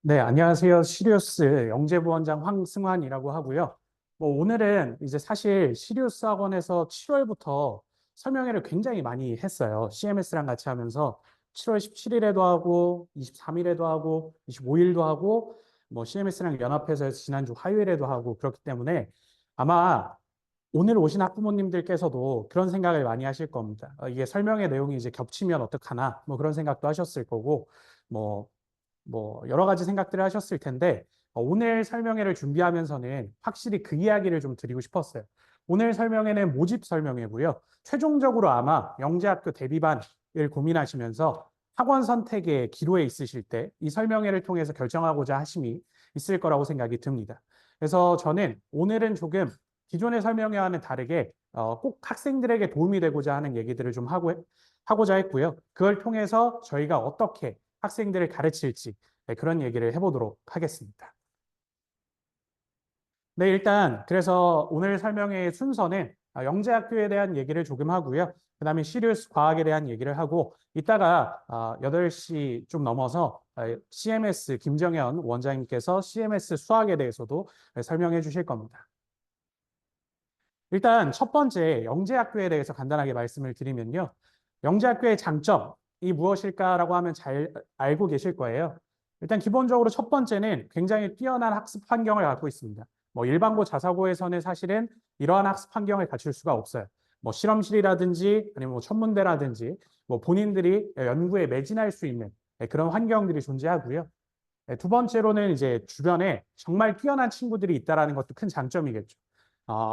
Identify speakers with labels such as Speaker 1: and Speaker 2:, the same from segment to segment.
Speaker 1: 네, 안녕하세요. 시리우스 영재부원장 황승환이라고 하고요. 오늘은 이제 사실 시리우스 학원에서 7월부터 설명회를 굉장히 많이 했어요. CMS랑 같이 하면서 7월 17일에도 하고, 23일에도 하고, 25일도 하고, CMS랑 연합해서 지난주 화요일에도 하고, 그렇기 때문에 아마 오늘 오신 학부모님들께서도 그런 생각을 많이 하실 겁니다. 이게 설명회 내용이 이제 겹치면 어떡하나, 그런 생각도 하셨을 거고, 뭐, 여러 가지 생각들을 하셨을 텐데 오늘 설명회를 준비하면서는 확실히 그 이야기를 좀 드리고 싶었어요. 오늘 설명회는 모집 설명회고요. 최종적으로 아마 영재학교 대비반을 고민하시면서 학원 선택의 기로에 있으실 때 이 설명회를 통해서 결정하고자 하심이 있을 거라고 생각이 듭니다. 그래서 저는 오늘은 조금 기존의 설명회와는 다르게 꼭 학생들에게 도움이 되고자 하는 얘기들을 좀 하고자 했고요. 그걸 통해서 저희가 어떻게 학생들을 가르칠지 그런 얘기를 해보도록 하겠습니다. 네, 일단 그래서 오늘 설명의 순서는 영재학교에 대한 얘기를 조금 하고요. 그 다음에 시리우스 과학에 대한 얘기를 하고 이따가 8시 좀 넘어서 CMS 김정현 원장님께서 CMS 수학에 대해서도 설명해 주실 겁니다. 일단 첫 번째 영재학교에 대해서 간단하게 말씀을 드리면요. 영재학교의 장점이 무엇일까라고 하면 잘 알고 계실 거예요. 일단 기본적으로 첫 번째는 굉장히 뛰어난 학습 환경을 갖고 있습니다. 일반고 자사고에서는 사실은 이러한 학습 환경을 갖출 수가 없어요. 실험실이라든지 아니면 천문대라든지 본인들이 연구에 매진할 수 있는 그런 환경들이 존재하고요. 두 번째로는 이제 주변에 정말 뛰어난 친구들이 있다는 것도 큰 장점이겠죠.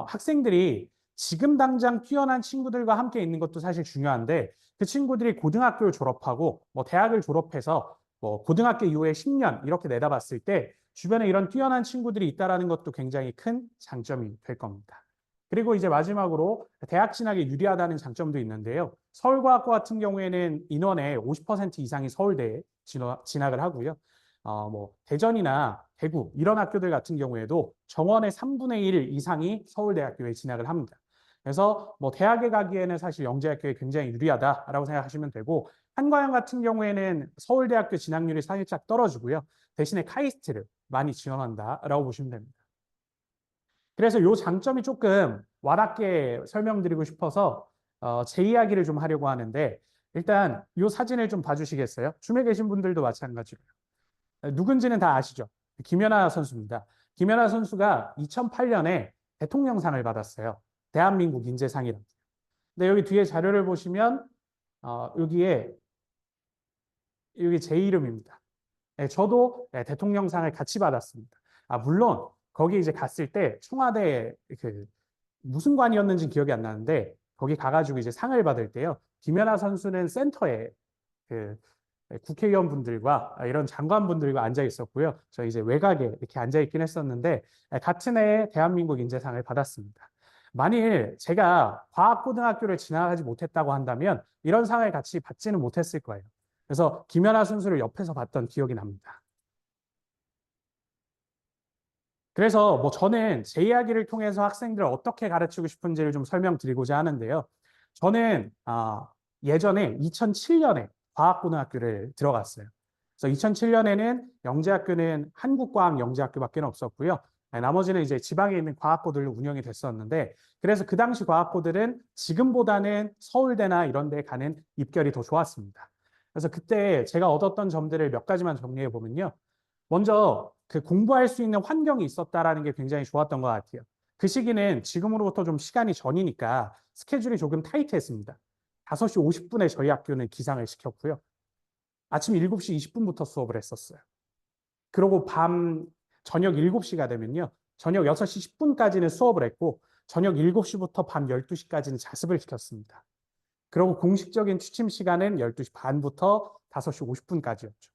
Speaker 1: 학생들이 지금 당장 뛰어난 친구들과 함께 있는 것도 사실 중요한데 그 친구들이 고등학교를 졸업하고 대학을 졸업해서 고등학교 이후에 10년 이렇게 내다봤을 때 주변에 이런 뛰어난 친구들이 있다는 것도 굉장히 큰 장점이 될 겁니다. 그리고 이제 마지막으로 대학 진학에 유리하다는 장점도 있는데요. 서울과학고 같은 경우에는 인원의 50% 이상이 서울대에 진학을 하고요. 대전이나 대구 이런 학교들 같은 경우에도 정원의 3분의 1 이상이 서울대학교에 진학을 합니다. 그래서 대학에 가기에는 사실 영재학교에 굉장히 유리하다라고 생각하시면 되고 한과형 같은 경우에는 서울대학교 진학률이 살짝 떨어지고요. 대신에 카이스트를 많이 지원한다라고 보시면 됩니다. 그래서 이 장점이 조금 와닿게 설명드리고 싶어서 제 이야기를 좀 하려고 하는데 일단 이 사진을 좀 봐주시겠어요? 줌에 계신 분들도 마찬가지고요. 누군지는 다 아시죠? 김연아 선수입니다. 김연아 선수가 2008년에 대통령상을 받았어요. 대한민국 인재상이라고. 근데 여기 뒤에 자료를 보시면 여기에 여기 제 이름입니다. 네, 저도 대통령상을 같이 받았습니다. 물론 거기 이제 갔을 때 청와대 그 무슨 관이었는지 기억이 안 나는데 거기 가가지고 이제 상을 받을 때요. 김연아 선수는 센터에 그 국회의원분들과 이런 장관분들과 앉아 있었고요. 저 이제 외곽에 이렇게 앉아 있긴 했었는데 같은 해에 대한민국 인재상을 받았습니다. 만일 제가 과학고등학교를 진학하지 못했다고 한다면 이런 상을 같이 받지는 못했을 거예요. 그래서 김연아 선수를 옆에서 봤던 기억이 납니다. 그래서 저는 제 이야기를 통해서 학생들을 어떻게 가르치고 싶은지를 좀 설명드리고자 하는데요. 저는 예전에 2007년에 과학고등학교를 들어갔어요. 그래서 2007년에는 영재학교는 한국과학영재학교밖에 없었고요. 나머지는 이제 지방에 있는 과학고들로 운영이 됐었는데 그래서 그 당시 과학고들은 지금보다는 서울대나 이런 데 가는 입결이 더 좋았습니다. 그래서 그때 제가 얻었던 점들을 몇 가지만 정리해 보면요. 먼저 그 공부할 수 있는 환경이 있었다라는 게 굉장히 좋았던 것 같아요. 그 시기는 지금으로부터 좀 시간이 전이니까 스케줄이 조금 타이트했습니다. 5시 50분에 저희 학교는 기상을 시켰고요. 아침 7시 20분부터 수업을 했었어요. 그리고 저녁 7시가 되면요. 저녁 6시 10분까지는 수업을 했고 저녁 7시부터 밤 12시까지는 자습을 시켰습니다. 그리고 공식적인 취침 시간은 12시 반부터 5시 50분까지였죠.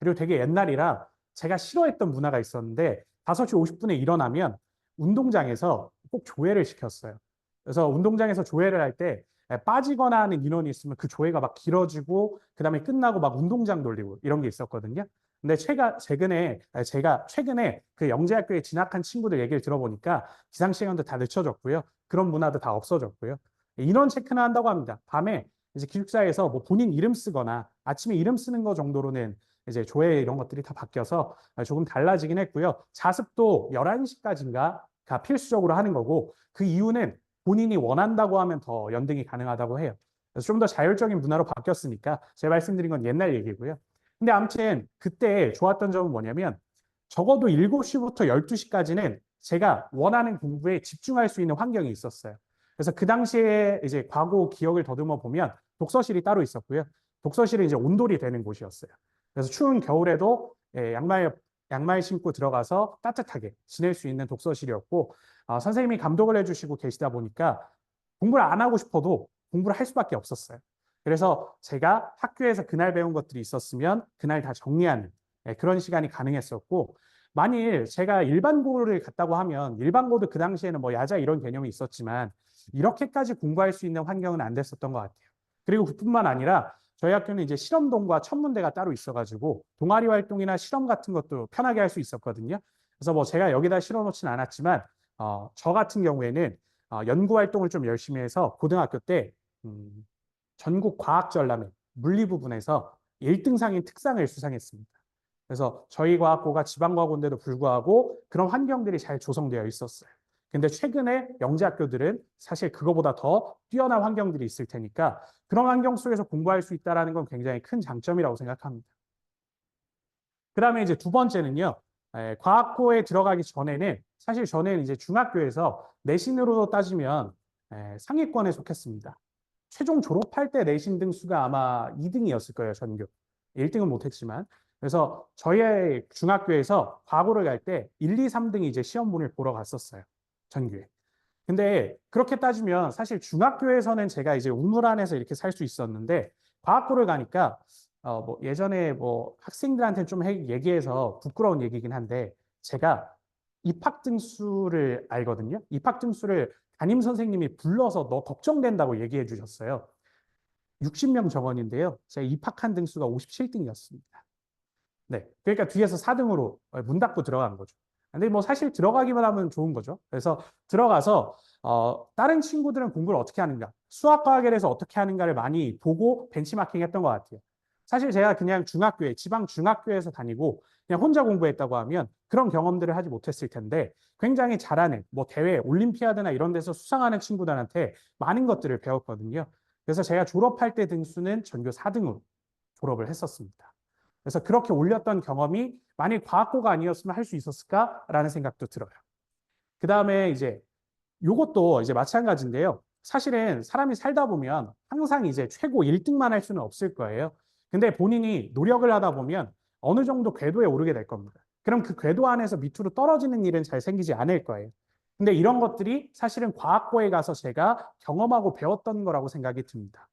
Speaker 1: 그리고 되게 옛날이라 제가 싫어했던 문화가 있었는데 5시 50분에 일어나면 운동장에서 꼭 조회를 시켰어요. 그래서 운동장에서 조회를 할 때 빠지거나 하는 인원이 있으면 그 조회가 막 길어지고 그다음에 끝나고 막 운동장 돌리고 이런 게 있었거든요. 근데 제가 최근에 그 영재학교에 진학한 친구들 얘기를 들어보니까 기상 시간도 다 늦춰졌고요. 그런 문화도 다 없어졌고요. 인원 체크는 한다고 합니다. 밤에 이제 기숙사에서 본인 이름 쓰거나 아침에 이름 쓰는 거 정도로는 이제 조회 이런 것들이 다 바뀌어서 조금 달라지긴 했고요. 자습도 11시까지인가가 필수적으로 하는 거고 그 이유는 본인이 원한다고 하면 더 연등이 가능하다고 해요. 그래서 좀 더 자율적인 문화로 바뀌었으니까 제가 말씀드린 건 옛날 얘기고요. 근데 아무튼 그때 좋았던 점은 뭐냐면 적어도 7시부터 12시까지는 제가 원하는 공부에 집중할 수 있는 환경이 있었어요. 그래서 그 당시에 이제 과거 기억을 더듬어 보면 독서실이 따로 있었고요. 독서실은 이제 온돌이 되는 곳이었어요. 그래서 추운 겨울에도 양말 신고 들어가서 따뜻하게 지낼 수 있는 독서실이었고 선생님이 감독을 해주시고 계시다 보니까 공부를 안 하고 싶어도 공부를 할 수밖에 없었어요. 그래서 제가 학교에서 그날 배운 것들이 있었으면 그날 다 정리하는 그런 시간이 가능했었고 만일 제가 일반고를 갔다고 하면 일반고도 그 당시에는 뭐 야자 이런 개념이 있었지만 이렇게까지 공부할 수 있는 환경은 안 됐었던 것 같아요. 그리고 그뿐만 아니라 저희 학교는 이제 실험동과 천문대가 따로 있어가지고 동아리 활동이나 실험 같은 것도 편하게 할 수 있었거든요. 그래서 뭐 제가 여기다 실어놓지는 않았지만 저 같은 경우에는 연구 활동을 좀 열심히 해서 고등학교 때 전국 과학전람회 물리 부분에서 1등상인 특상을 수상했습니다. 그래서 저희 과학고가 지방과학고인데도 불구하고 그런 환경들이 잘 조성되어 있었어요. 근데 최근에 영재학교들은 사실 그거보다 더 뛰어난 환경들이 있을 테니까 그런 환경 속에서 공부할 수 있다는 건 굉장히 큰 장점이라고 생각합니다. 그 다음에 이제 두 번째는요. 과학고에 들어가기 전에는 사실 저는 이제 중학교에서 내신으로 따지면 상위권에 속했습니다. 최종 졸업할 때 내신 등수가 아마 2등이었을 거예요, 전교. 1등은 못했지만. 그래서 저희 중학교에서 과고를 갈 때 1, 2, 3등이 이제 시험본을 보러 갔었어요, 전교에. 근데 그렇게 따지면 사실 중학교에서는 제가 이제 우물 안에서 이렇게 살 수 있었는데 과학고를 가니까 뭐 예전에 뭐 학생들한테 좀 얘기해서 부끄러운 얘기긴 한데 제가 입학 등수를 알거든요. 입학 등수를 담임 선생님이 불러서 너 걱정된다고 얘기해 주셨어요. 60명 정원인데요. 제가 입학한 등수가 57등이었습니다. 네. 그러니까 뒤에서 4등으로 문 닫고 들어간 거죠. 근데 뭐 사실 들어가기만 하면 좋은 거죠. 그래서 들어가서 다른 친구들은 공부를 어떻게 하는가, 수학과학에 대해서 어떻게 하는가를 많이 보고 벤치마킹 했던 것 같아요. 사실 제가 그냥 중학교에, 지방 중학교에서 다니고 그냥 혼자 공부했다고 하면 그런 경험들을 하지 못했을 텐데 굉장히 잘하는 뭐 대회, 올림피아드나 이런 데서 수상하는 친구들한테 많은 것들을 배웠거든요. 그래서 제가 졸업할 때 등수는 전교 4등으로 졸업을 했었습니다. 그래서 그렇게 올렸던 경험이 만약 과학고가 아니었으면 할 수 있었을까라는 생각도 들어요. 그 다음에 이제 이것도 이제 마찬가지인데요. 사실은 사람이 살다 보면 항상 이제 최고 1등만 할 수는 없을 거예요. 근데 본인이 노력을 하다 보면 어느 정도 궤도에 오르게 될 겁니다. 그럼 그 궤도 안에서 밑으로 떨어지는 일은 잘 생기지 않을 거예요. 근데 이런 것들이 사실은 과학고에 가서 제가 경험하고 배웠던 거라고 생각이 듭니다.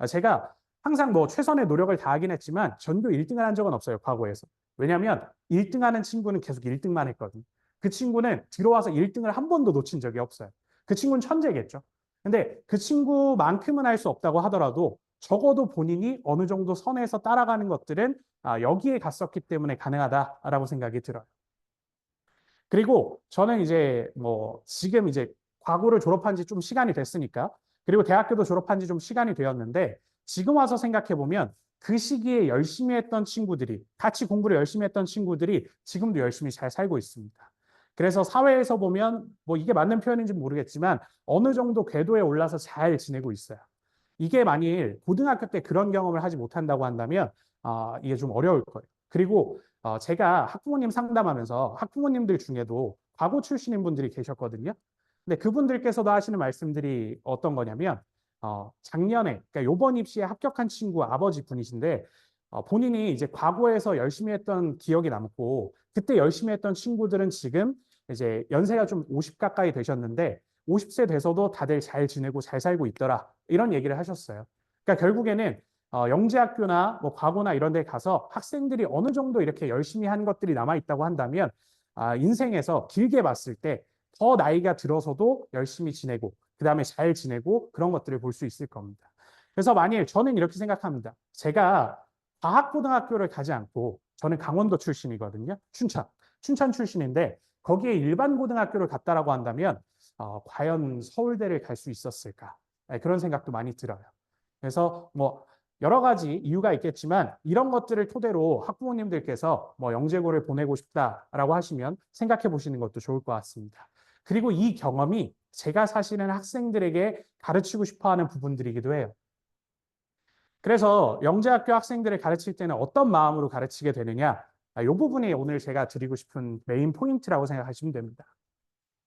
Speaker 1: 제가 항상 뭐 최선의 노력을 다하긴 했지만 전교 1등을 한 적은 없어요, 과거에서. 왜냐하면 1등 하는 친구는 계속 1등만 했거든요. 그 친구는 들어와서 1등을 한 번도 놓친 적이 없어요. 그 친구는 천재겠죠. 근데 그 친구만큼은 할 수 없다고 하더라도 적어도 본인이 어느 정도 선에서 따라가는 것들은 여기에 갔었기 때문에 가능하다라고 생각이 들어요. 그리고 저는 이제 뭐 지금 이제 과거를 졸업한 지 좀 시간이 됐으니까 그리고 대학교도 졸업한 지 좀 시간이 되었는데 지금 와서 생각해 보면 그 시기에 열심히 했던 친구들이 같이 공부를 열심히 했던 친구들이 지금도 열심히 잘 살고 있습니다. 그래서 사회에서 보면 뭐 이게 맞는 표현인지 모르겠지만 어느 정도 궤도에 올라서 잘 지내고 있어요. 이게 만일 고등학교 때 그런 경험을 하지 못한다고 한다면 이게 좀 어려울 거예요. 그리고 제가 학부모님 상담하면서 학부모님들 중에도 과고 출신인 분들이 계셨거든요. 근데 그분들께서도 하시는 말씀들이 어떤 거냐면 작년에 그러니까 요번 입시에 합격한 친구 아버지 분이신데 본인이 이제 과거에서 열심히 했던 기억이 남고 그때 열심히 했던 친구들은 지금 이제 연세가 좀 50 가까이 되셨는데 50세 돼서도 다들 잘 지내고 잘 살고 있더라. 이런 얘기를 하셨어요. 그러니까 결국에는 영재학교나 뭐 과고나 이런 데 가서 학생들이 어느 정도 이렇게 열심히 한 것들이 남아 있다고 한다면 인생에서 길게 봤을 때 더 나이가 들어서도 열심히 지내고 그다음에 잘 지내고 그런 것들을 볼 수 있을 겁니다. 그래서 만일 저는 이렇게 생각합니다. 제가 과학고등학교를 가지 않고 저는 강원도 출신이거든요. 춘천 출신인데 거기에 일반 고등학교를 갔다라고 한다면 과연 서울대를 갈 수 있었을까? 그런 생각도 많이 들어요. 그래서 뭐 여러 가지 이유가 있겠지만 이런 것들을 토대로 학부모님들께서 뭐 영재고를 보내고 싶다라고 하시면 생각해 보시는 것도 좋을 것 같습니다. 그리고 이 경험이 제가 사실은 학생들에게 가르치고 싶어 하는 부분들이기도 해요. 그래서 영재학교 학생들을 가르칠 때는 어떤 마음으로 가르치게 되느냐? 이 부분이 오늘 제가 드리고 싶은 메인 포인트라고 생각하시면 됩니다.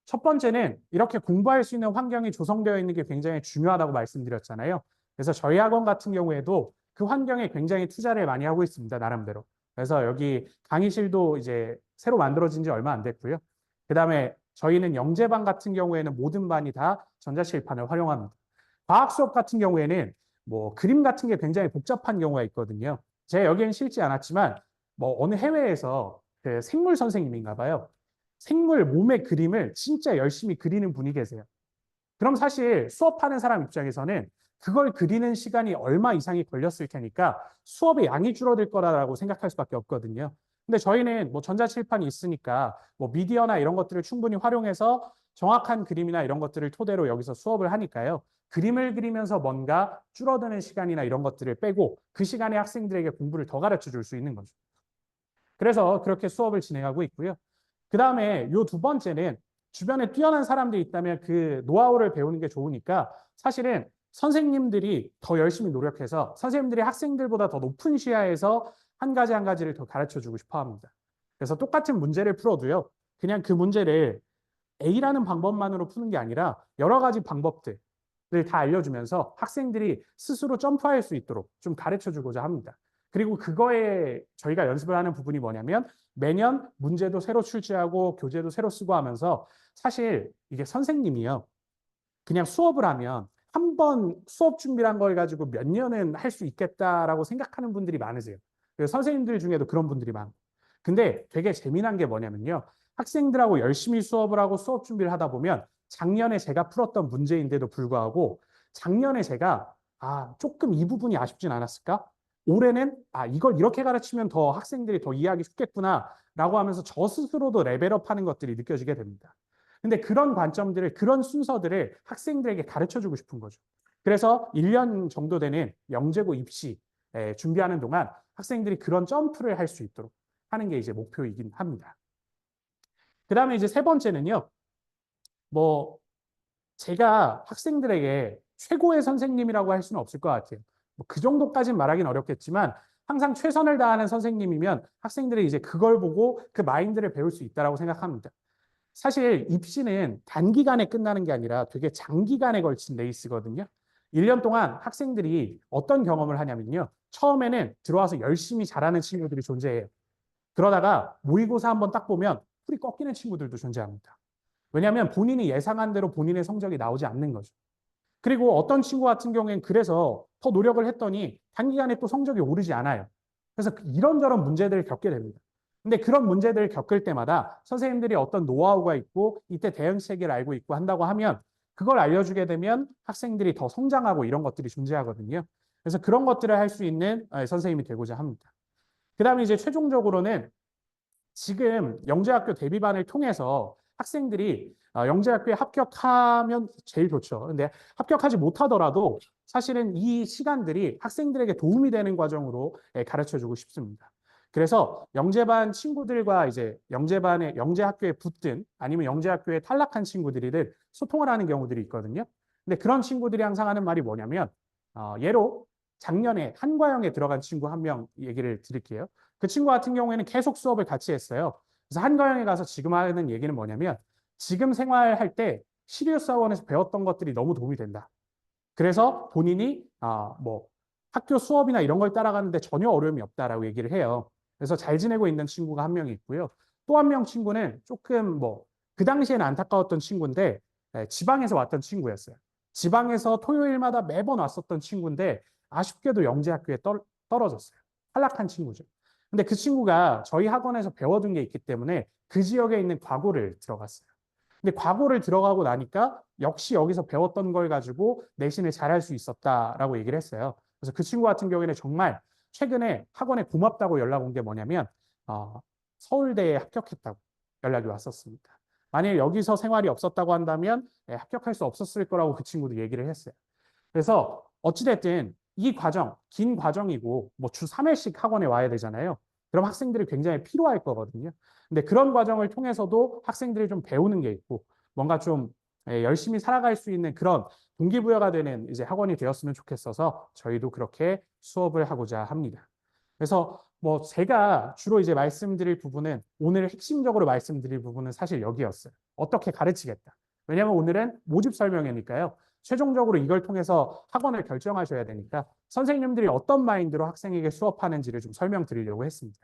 Speaker 1: 첫 번째는 이렇게 공부할 수 있는 환경이 조성되어 있는 게 굉장히 중요하다고 말씀드렸잖아요. 그래서 저희 학원 같은 경우에도 그 환경에 굉장히 투자를 많이 하고 있습니다, 나름대로. 그래서 여기 강의실도 이제 새로 만들어진 지 얼마 안 됐고요. 그다음에 저희는 영재반 같은 경우에는 모든 반이 다 전자칠판을 활용합니다. 과학 수업 같은 경우에는 뭐 그림 같은 게 굉장히 복잡한 경우가 있거든요. 제가 여기엔 실지 않았지만 뭐 어느 해외에서 그 생물 선생님인가 봐요. 생물 몸의 그림을 진짜 열심히 그리는 분이 계세요. 그럼 사실 수업하는 사람 입장에서는 그걸 그리는 시간이 얼마 이상이 걸렸을 테니까 수업의 양이 줄어들 거라고 생각할 수밖에 없거든요. 근데 저희는 뭐 전자칠판이 있으니까 뭐 미디어나 이런 것들을 충분히 활용해서 정확한 그림이나 이런 것들을 토대로 여기서 수업을 하니까요. 그림을 그리면서 뭔가 줄어드는 시간이나 이런 것들을 빼고 그 시간에 학생들에게 공부를 더 가르쳐 줄 수 있는 거죠. 그래서 그렇게 수업을 진행하고 있고요. 그 다음에 요 두 번째는 주변에 뛰어난 사람들이 있다면 그 노하우를 배우는 게 좋으니까 사실은 선생님들이 더 열심히 노력해서 선생님들이 학생들보다 더 높은 시야에서 한 가지 한 가지를 더 가르쳐 주고 싶어 합니다. 그래서 똑같은 문제를 풀어도요. 그냥 그 문제를 A라는 방법만으로 푸는 게 아니라 여러 가지 방법들을 다 알려주면서 학생들이 스스로 점프할 수 있도록 좀 가르쳐 주고자 합니다. 그리고 그거에 저희가 연습을 하는 부분이 뭐냐면 매년 문제도 새로 출제하고 교재도 새로 쓰고 하면서 사실 이게 선생님이요. 그냥 수업을 하면 한 번 수업 준비한 걸 가지고 몇 년은 할 수 있겠다라고 생각하는 분들이 많으세요. 선생님들 중에도 그런 분들이 많고. 근데 되게 재미난 게 뭐냐면요. 학생들하고 열심히 수업을 하고 수업 준비를 하다 보면 작년에 제가 풀었던 문제인데도 불구하고 작년에 제가 조금 이 부분이 아쉽진 않았을까? 올해는 이걸 이렇게 가르치면 더 학생들이 더 이해하기 쉽겠구나라고 하면서 저 스스로도 레벨업하는 것들이 느껴지게 됩니다. 근데 그런 관점들을 그런 순서들을 학생들에게 가르쳐 주고 싶은 거죠. 그래서 1년 정도 되는 영재고 입시 준비하는 동안 학생들이 그런 점프를 할 수 있도록 하는 게 이제 목표이긴 합니다. 그다음에 이제 세 번째는요. 뭐 제가 학생들에게 최고의 선생님이라고 할 수는 없을 것 같아요. 뭐그 정도까지는 말하기는 어렵겠지만 항상 최선을 다하는 선생님이면 학생들이 이제 그걸 보고 그 마인드를 배울 수 있다고 생각합니다. 사실 입시는 단기간에 끝나는 게 아니라 되게 장기간에 걸친 레이스거든요. 1년 동안 학생들이 어떤 경험을 하냐면요. 처음에는 들어와서 열심히 잘하는 친구들이 존재해요. 그러다가 모의고사 한번 딱 보면 풀이 꺾이는 친구들도 존재합니다. 왜냐하면 본인이 예상한 대로 본인의 성적이 나오지 않는 거죠. 그리고 어떤 친구 같은 경우에는 그래서 더 노력을 했더니 단기간에 또 성적이 오르지 않아요. 그래서 이런저런 문제들을 겪게 됩니다. 근데 그런 문제들을 겪을 때마다 선생님들이 어떤 노하우가 있고 이때 대응책을 알고 있고 한다고 하면 그걸 알려주게 되면 학생들이 더 성장하고 이런 것들이 존재하거든요. 그래서 그런 것들을 할 수 있는 선생님이 되고자 합니다. 그 다음에 이제 최종적으로는 지금 영재학교 대비반을 통해서 학생들이 영재학교에 합격하면 제일 좋죠. 근데 합격하지 못하더라도 사실은 이 시간들이 학생들에게 도움이 되는 과정으로 가르쳐 주고 싶습니다. 그래서 영재반 친구들과 이제 영재학교에 붙든 아니면 영재학교에 탈락한 친구들이든 소통을 하는 경우들이 있거든요. 근데 그런 친구들이 항상 하는 말이 뭐냐면 예로 작년에 한과영에 들어간 친구 한 명 얘기를 드릴게요. 그 친구 같은 경우에는 계속 수업을 같이 했어요. 그래서 한과영에 가서 지금 하는 얘기는 뭐냐면 지금 생활할 때 시리우스 학원에서 배웠던 것들이 너무 도움이 된다. 그래서 본인이 뭐 학교 수업이나 이런 걸 따라가는데 전혀 어려움이 없다라고 얘기를 해요. 그래서 잘 지내고 있는 친구가 한 명 있고요. 또 한 명 친구는 조금 뭐 그 당시에는 안타까웠던 친구인데 지방에서 왔던 친구였어요. 지방에서 토요일마다 매번 왔었던 친구인데 아쉽게도 영재학교에 떨어졌어요. 탈락한 친구죠. 근데 그 친구가 저희 학원에서 배워둔 게 있기 때문에 그 지역에 있는 과고를 들어갔어요. 근데 과고를 들어가고 나니까 역시 여기서 배웠던 걸 가지고 내신을 잘할 수 있었다라고 얘기를 했어요. 그래서 그 친구 같은 경우에는 정말 최근에 학원에 고맙다고 연락 온 게 뭐냐면 서울대에 합격했다고 연락이 왔었습니다. 만약에 여기서 생활이 없었다고 한다면 합격할 수 없었을 거라고 그 친구도 얘기를 했어요. 그래서 어찌됐든 이 과정, 긴 과정이고 뭐 주 3회씩 학원에 와야 되잖아요. 그럼 학생들이 굉장히 피로할 거거든요. 근데 그런 과정을 통해서도 학생들이 좀 배우는 게 있고 뭔가 좀 열심히 살아갈 수 있는 그런 동기부여가 되는 이제 학원이 되었으면 좋겠어서 저희도 그렇게 수업을 하고자 합니다. 그래서 뭐 제가 주로 이제 말씀드릴 부분은 오늘 핵심적으로 말씀드릴 부분은 사실 여기였어요. 어떻게 가르치겠다. 왜냐하면 오늘은 모집 설명회니까요. 최종적으로 이걸 통해서 학원을 결정하셔야 되니까 선생님들이 어떤 마인드로 학생에게 수업하는지를 좀 설명드리려고 했습니다.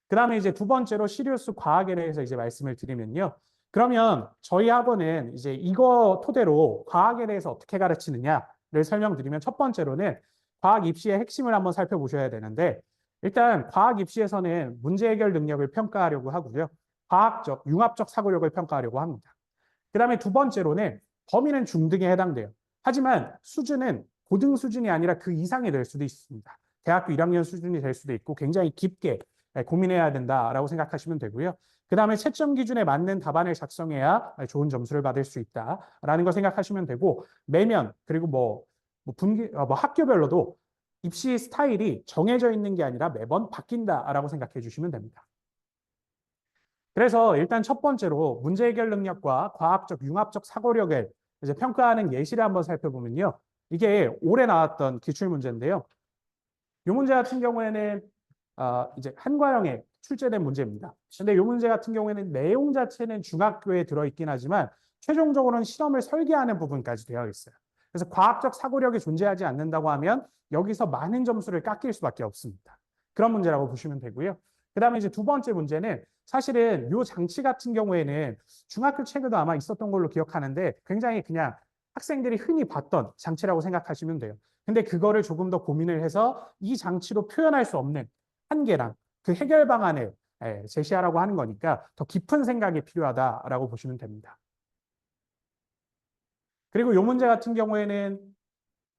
Speaker 1: 그 다음에 이제 두 번째로 시리우스 과학에 대해서 이제 말씀을 드리면요. 그러면 저희 학원은 이제 이거 토대로 과학에 대해서 어떻게 가르치느냐를 설명드리면 첫 번째로는 과학 입시의 핵심을 한번 살펴보셔야 되는데 일단 과학 입시에서는 문제 해결 능력을 평가하려고 하고요. 과학적, 융합적 사고력을 평가하려고 합니다. 그 다음에 두 번째로는 범위는 중등에 해당돼요. 하지만 수준은 고등 수준이 아니라 그 이상이 될 수도 있습니다. 대학교 1학년 수준이 될 수도 있고 굉장히 깊게 고민해야 된다라고 생각하시면 되고요. 그 다음에 채점 기준에 맞는 답안을 작성해야 좋은 점수를 받을 수 있다라는 걸 생각하시면 되고 매년 그리고 뭐 학교별로도 입시 스타일이 정해져 있는 게 아니라 매번 바뀐다라고 생각해 주시면 됩니다. 그래서 일단 첫 번째로 문제 해결 능력과 과학적, 융합적 사고력을 이제 평가하는 예시를 한번 살펴보면요. 이게 올해 나왔던 기출 문제인데요. 이 문제 같은 경우에는 이제 한 과형에 출제된 문제입니다. 근데 이 문제 같은 경우에는 내용 자체는 중학교에 들어있긴 하지만 최종적으로는 실험을 설계하는 부분까지 되어 있어요. 그래서 과학적 사고력이 존재하지 않는다고 하면 여기서 많은 점수를 깎일 수밖에 없습니다. 그런 문제라고 보시면 되고요. 그 다음에 이제 두 번째 문제는 사실은 이 장치 같은 경우에는 중학교 책에도 아마 있었던 걸로 기억하는데 굉장히 그냥 학생들이 흔히 봤던 장치라고 생각하시면 돼요. 근데 그거를 조금 더 고민을 해서 이 장치로 표현할 수 없는 한계랑 그 해결 방안을 제시하라고 하는 거니까 더 깊은 생각이 필요하다라고 보시면 됩니다. 그리고 이 문제 같은 경우에는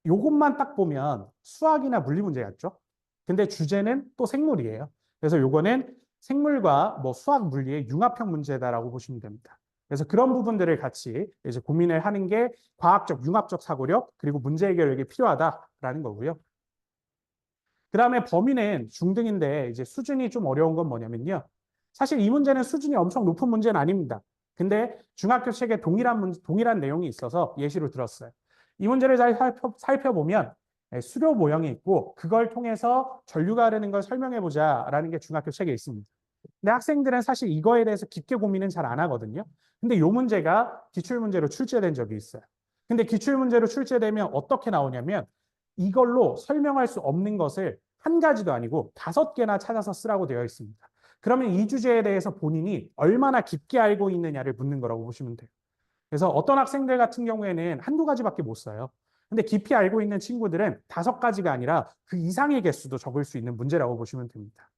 Speaker 1: 요것만 딱 보면 수학이나 물리 문제 같죠? 근데 주제는 또 생물이에요. 그래서 요거는 생물과 뭐 수학, 물리의 융합형 문제다라고 보시면 됩니다. 그래서 그런 부분들을 같이 이제 고민을 하는 게 과학적, 융합적 사고력, 그리고 문제 해결력이 필요하다라는 거고요. 그 다음에 범위는 중등인데 이제 수준이 좀 어려운 건 뭐냐면요. 사실 이 문제는 수준이 엄청 높은 문제는 아닙니다. 근데 중학교 책에 동일한 내용이 있어서 예시로 들었어요. 이 문제를 잘 살펴보면 수료 모형이 있고 그걸 통해서 전류가 흐르는 걸 설명해보자라는 게 중학교 책에 있습니다. 근데 학생들은 사실 이거에 대해서 깊게 고민은 잘 안 하거든요. 근데 이 문제가 기출문제로 출제된 적이 있어요. 근데 기출문제로 출제되면 어떻게 나오냐면 이걸로 설명할 수 없는 것을 한 가지도 아니고 5개나 찾아서 쓰라고 되어 있습니다. 그러면 이 주제에 대해서 본인이 얼마나 깊게 알고 있느냐를 묻는 거라고 보시면 돼요. 그래서 어떤 학생들 같은 경우에는 한두 가지밖에 못 써요. 근데 깊이 알고 있는 친구들은 5가지가 아니라 그 이상의 개수도 적을 수 있는 문제라고 보시면 됩니다.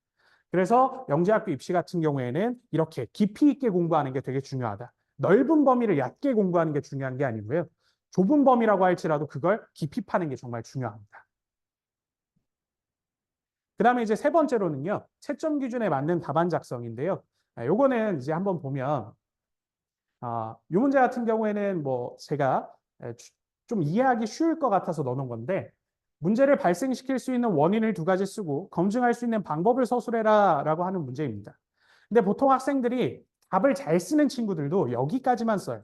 Speaker 1: 그래서 영재학교 입시 같은 경우에는 이렇게 깊이 있게 공부하는 게 되게 중요하다. 넓은 범위를 얕게 공부하는 게 중요한 게 아니고요. 좁은 범위라고 할지라도 그걸 깊이 파는 게 정말 중요합니다. 그 다음에 이제 세 번째로는요. 채점 기준에 맞는 답안 작성인데요. 요거는 이제 한번 보면 이 문제 같은 경우에는 뭐 제가 좀 이해하기 쉬울 것 같아서 넣어놓은 건데 문제를 발생시킬 수 있는 원인을 2가지 쓰고 검증할 수 있는 방법을 서술해라 라고 하는 문제입니다. 근데 보통 학생들이 답을 잘 쓰는 친구들도 여기까지만 써요.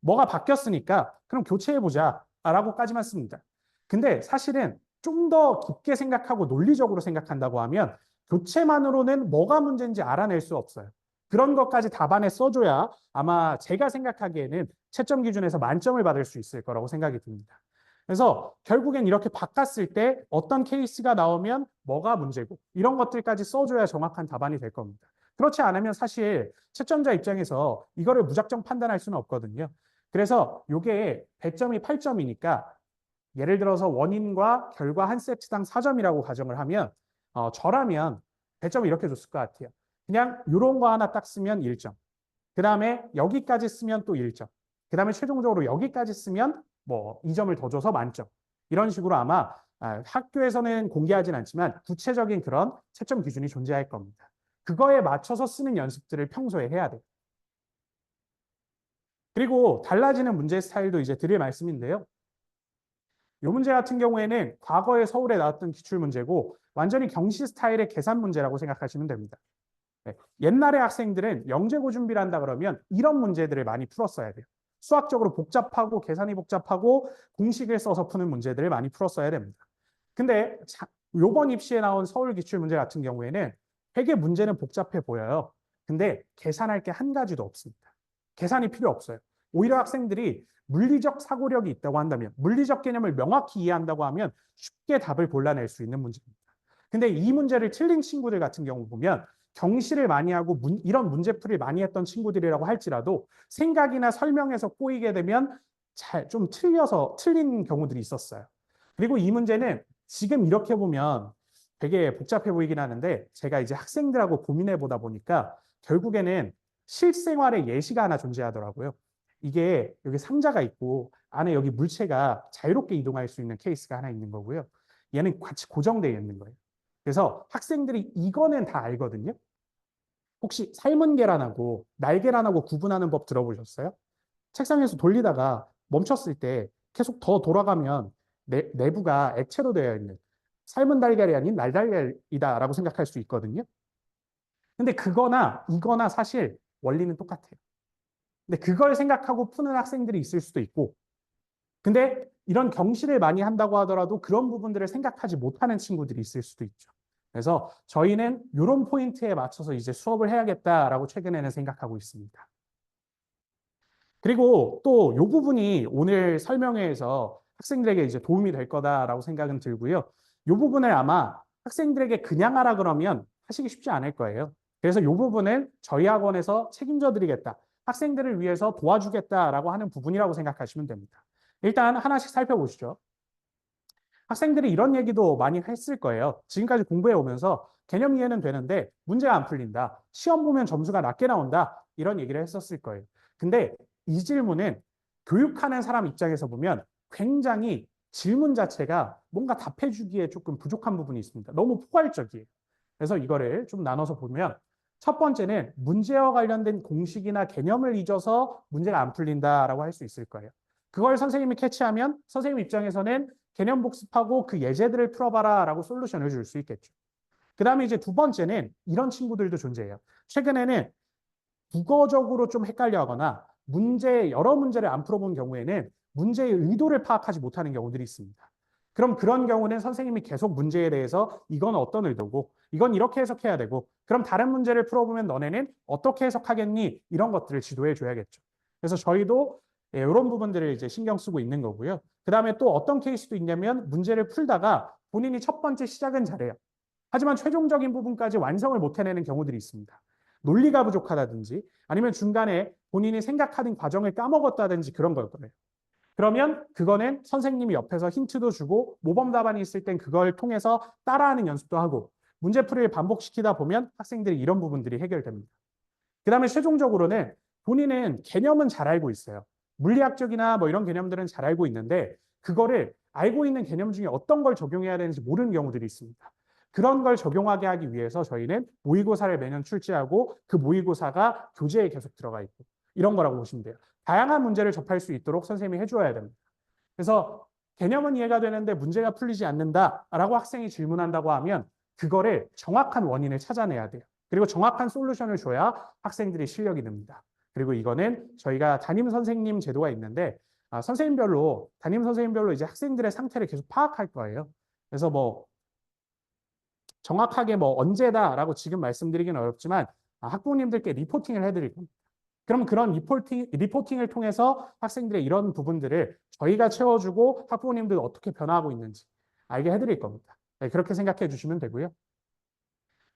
Speaker 1: 뭐가 바뀌었으니까 그럼 교체해보자 라고까지만 씁니다. 근데 사실은 좀 더 깊게 생각하고 논리적으로 생각한다고 하면 교체만으로는 뭐가 문제인지 알아낼 수 없어요. 그런 것까지 답안에 써줘야 아마 제가 생각하기에는 채점 기준에서 만점을 받을 수 있을 거라고 생각이 듭니다. 그래서 결국엔 이렇게 바꿨을 때 어떤 케이스가 나오면 뭐가 문제고 이런 것들까지 써줘야 정확한 답안이 될 겁니다. 그렇지 않으면 사실 채점자 입장에서 이거를 무작정 판단할 수는 없거든요. 그래서 이게 배점이 8점이니까 예를 들어서 원인과 결과 한 세트당 4점이라고 가정을 하면 저라면 배점을 이렇게 줬을 것 같아요. 그냥 이런 거 하나 딱 쓰면 1점. 그 다음에 여기까지 쓰면 또 1점. 그 다음에 최종적으로 여기까지 쓰면 뭐 2점을 더 줘서 만점. 이런 식으로 아마 학교에서는 공개하진 않지만 구체적인 그런 채점 기준이 존재할 겁니다. 그거에 맞춰서 쓰는 연습들을 평소에 해야 돼요. 그리고 달라지는 문제 스타일도 이제 드릴 말씀인데요. 이 문제 같은 경우에는 과거에 서울에 나왔던 기출문제고 완전히 경시 스타일의 계산 문제라고 생각하시면 됩니다. 네. 옛날에 학생들은 영재고 준비를 한다 그러면 이런 문제들을 많이 풀었어야 돼요. 수학적으로 복잡하고 계산이 복잡하고 공식을 써서 푸는 문제들을 많이 풀었어야 됩니다. 근데 요번 입시에 나온 서울 기출문제 같은 경우에는 되게 문제는 복잡해 보여요. 근데 계산할 게 한 가지도 없습니다. 계산이 필요 없어요. 오히려 학생들이 물리적 사고력이 있다고 한다면, 물리적 개념을 명확히 이해한다고 하면 쉽게 답을 골라낼 수 있는 문제입니다. 근데 이 문제를 틀린 친구들 같은 경우 보면 경시를 많이 하고 이런 문제풀이를 많이 했던 친구들이라고 할지라도 생각이나 설명에서 꼬이게 되면 좀 틀린 경우들이 있었어요. 그리고 이 문제는 지금 이렇게 보면 되게 복잡해 보이긴 하는데 제가 이제 학생들하고 고민해 보다 보니까 결국에는 실생활의 예시가 하나 존재하더라고요. 이게 여기 상자가 있고 안에 여기 물체가 자유롭게 이동할 수 있는 케이스가 하나 있는 거고요. 얘는 같이 고정되어 있는 거예요. 그래서 학생들이 이거는 다 알거든요. 혹시 삶은 계란하고 날계란하고 구분하는 법 들어보셨어요? 책상에서 돌리다가 멈췄을 때 계속 더 돌아가면 내부가 액체로 되어 있는 삶은 달걀이 아닌 날달걀이다라고 생각할 수 있거든요. 근데 그거나 이거나 사실 원리는 똑같아요. 근데 그걸 생각하고 푸는 학생들이 있을 수도 있고, 근데 이런 경시를 많이 한다고 하더라도 그런 부분들을 생각하지 못하는 친구들이 있을 수도 있죠. 그래서 저희는 이런 포인트에 맞춰서 이제 수업을 해야겠다라고 최근에는 생각하고 있습니다. 그리고 또 이 부분이 오늘 설명회에서 학생들에게 이제 도움이 될 거다라고 생각은 들고요. 이 부분을 아마 학생들에게 그냥 하라 그러면 하시기 쉽지 않을 거예요. 그래서 이 부분은 저희 학원에서 책임져 드리겠다. 학생들을 위해서 도와주겠다라고 하는 부분이라고 생각하시면 됩니다. 일단 하나씩 살펴보시죠. 학생들이 이런 얘기도 많이 했을 거예요. 지금까지 공부해 오면서 개념 이해는 되는데 문제가 안 풀린다. 시험 보면 점수가 낮게 나온다. 이런 얘기를 했었을 거예요. 근데 이 질문은 교육하는 사람 입장에서 보면 굉장히 질문 자체가 뭔가 답해주기에 조금 부족한 부분이 있습니다. 너무 포괄적이에요. 그래서 이거를 좀 나눠서 보면 첫 번째는 문제와 관련된 공식이나 개념을 잊어서 문제가 안 풀린다라고 할 수 있을 거예요. 그걸 선생님이 캐치하면 선생님 입장에서는 개념 복습하고 그 예제들을 풀어봐라 라고 솔루션을 줄 수 있겠죠. 그 다음에 이제 두 번째는 이런 친구들도 존재해요. 최근에는 국어적으로 좀 헷갈려 하거나 여러 문제를 안 풀어본 경우에는 문제의 의도를 파악하지 못하는 경우들이 있습니다. 그럼 그런 경우는 선생님이 계속 문제에 대해서 이건 어떤 의도고 이건 이렇게 해석해야 되고 그럼 다른 문제를 풀어보면 너네는 어떻게 해석하겠니? 이런 것들을 지도해 줘야겠죠. 그래서 저희도 이런 부분들을 이제 신경 쓰고 있는 거고요. 그 다음에 또 어떤 케이스도 있냐면 문제를 풀다가 본인이 첫 번째 시작은 잘해요. 하지만 최종적인 부분까지 완성을 못 해내는 경우들이 있습니다. 논리가 부족하다든지 아니면 중간에 본인이 생각하는 과정을 까먹었다든지 그런 걸 거예요. 그러면 그거는 선생님이 옆에서 힌트도 주고 모범 답안이 있을 땐 그걸 통해서 따라하는 연습도 하고 문제풀이를 반복시키다 보면 학생들이 이런 부분들이 해결됩니다. 그 다음에 최종적으로는 본인은 개념은 잘 알고 있어요. 물리학적이나 뭐 이런 개념들은 잘 알고 있는데 그거를 알고 있는 개념 중에 어떤 걸 적용해야 되는지 모르는 경우들이 있습니다. 그런 걸 적용하게 하기 위해서 저희는 모의고사를 매년 출제하고 그 모의고사가 교재에 계속 들어가 있고 이런 거라고 보시면 돼요. 다양한 문제를 접할 수 있도록 선생님이 해줘야 됩니다. 그래서 개념은 이해가 되는데 문제가 풀리지 않는다라고 학생이 질문한다고 하면 그거를 정확한 원인을 찾아내야 돼요. 그리고 정확한 솔루션을 줘야 학생들이 실력이 늡니다. 그리고 이거는 저희가 담임 선생님 제도가 있는데 담임 선생님별로 이제 학생들의 상태를 계속 파악할 거예요. 그래서 뭐 정확하게 뭐 언제다라고 지금 말씀드리기는 어렵지만 학부모님들께 리포팅을 해드릴 겁니다. 그럼 그런 리포팅을 통해서 학생들의 이런 부분들을 저희가 채워주고 학부모님들 어떻게 변화하고 있는지 알게 해드릴 겁니다. 네, 그렇게 생각해 주시면 되고요.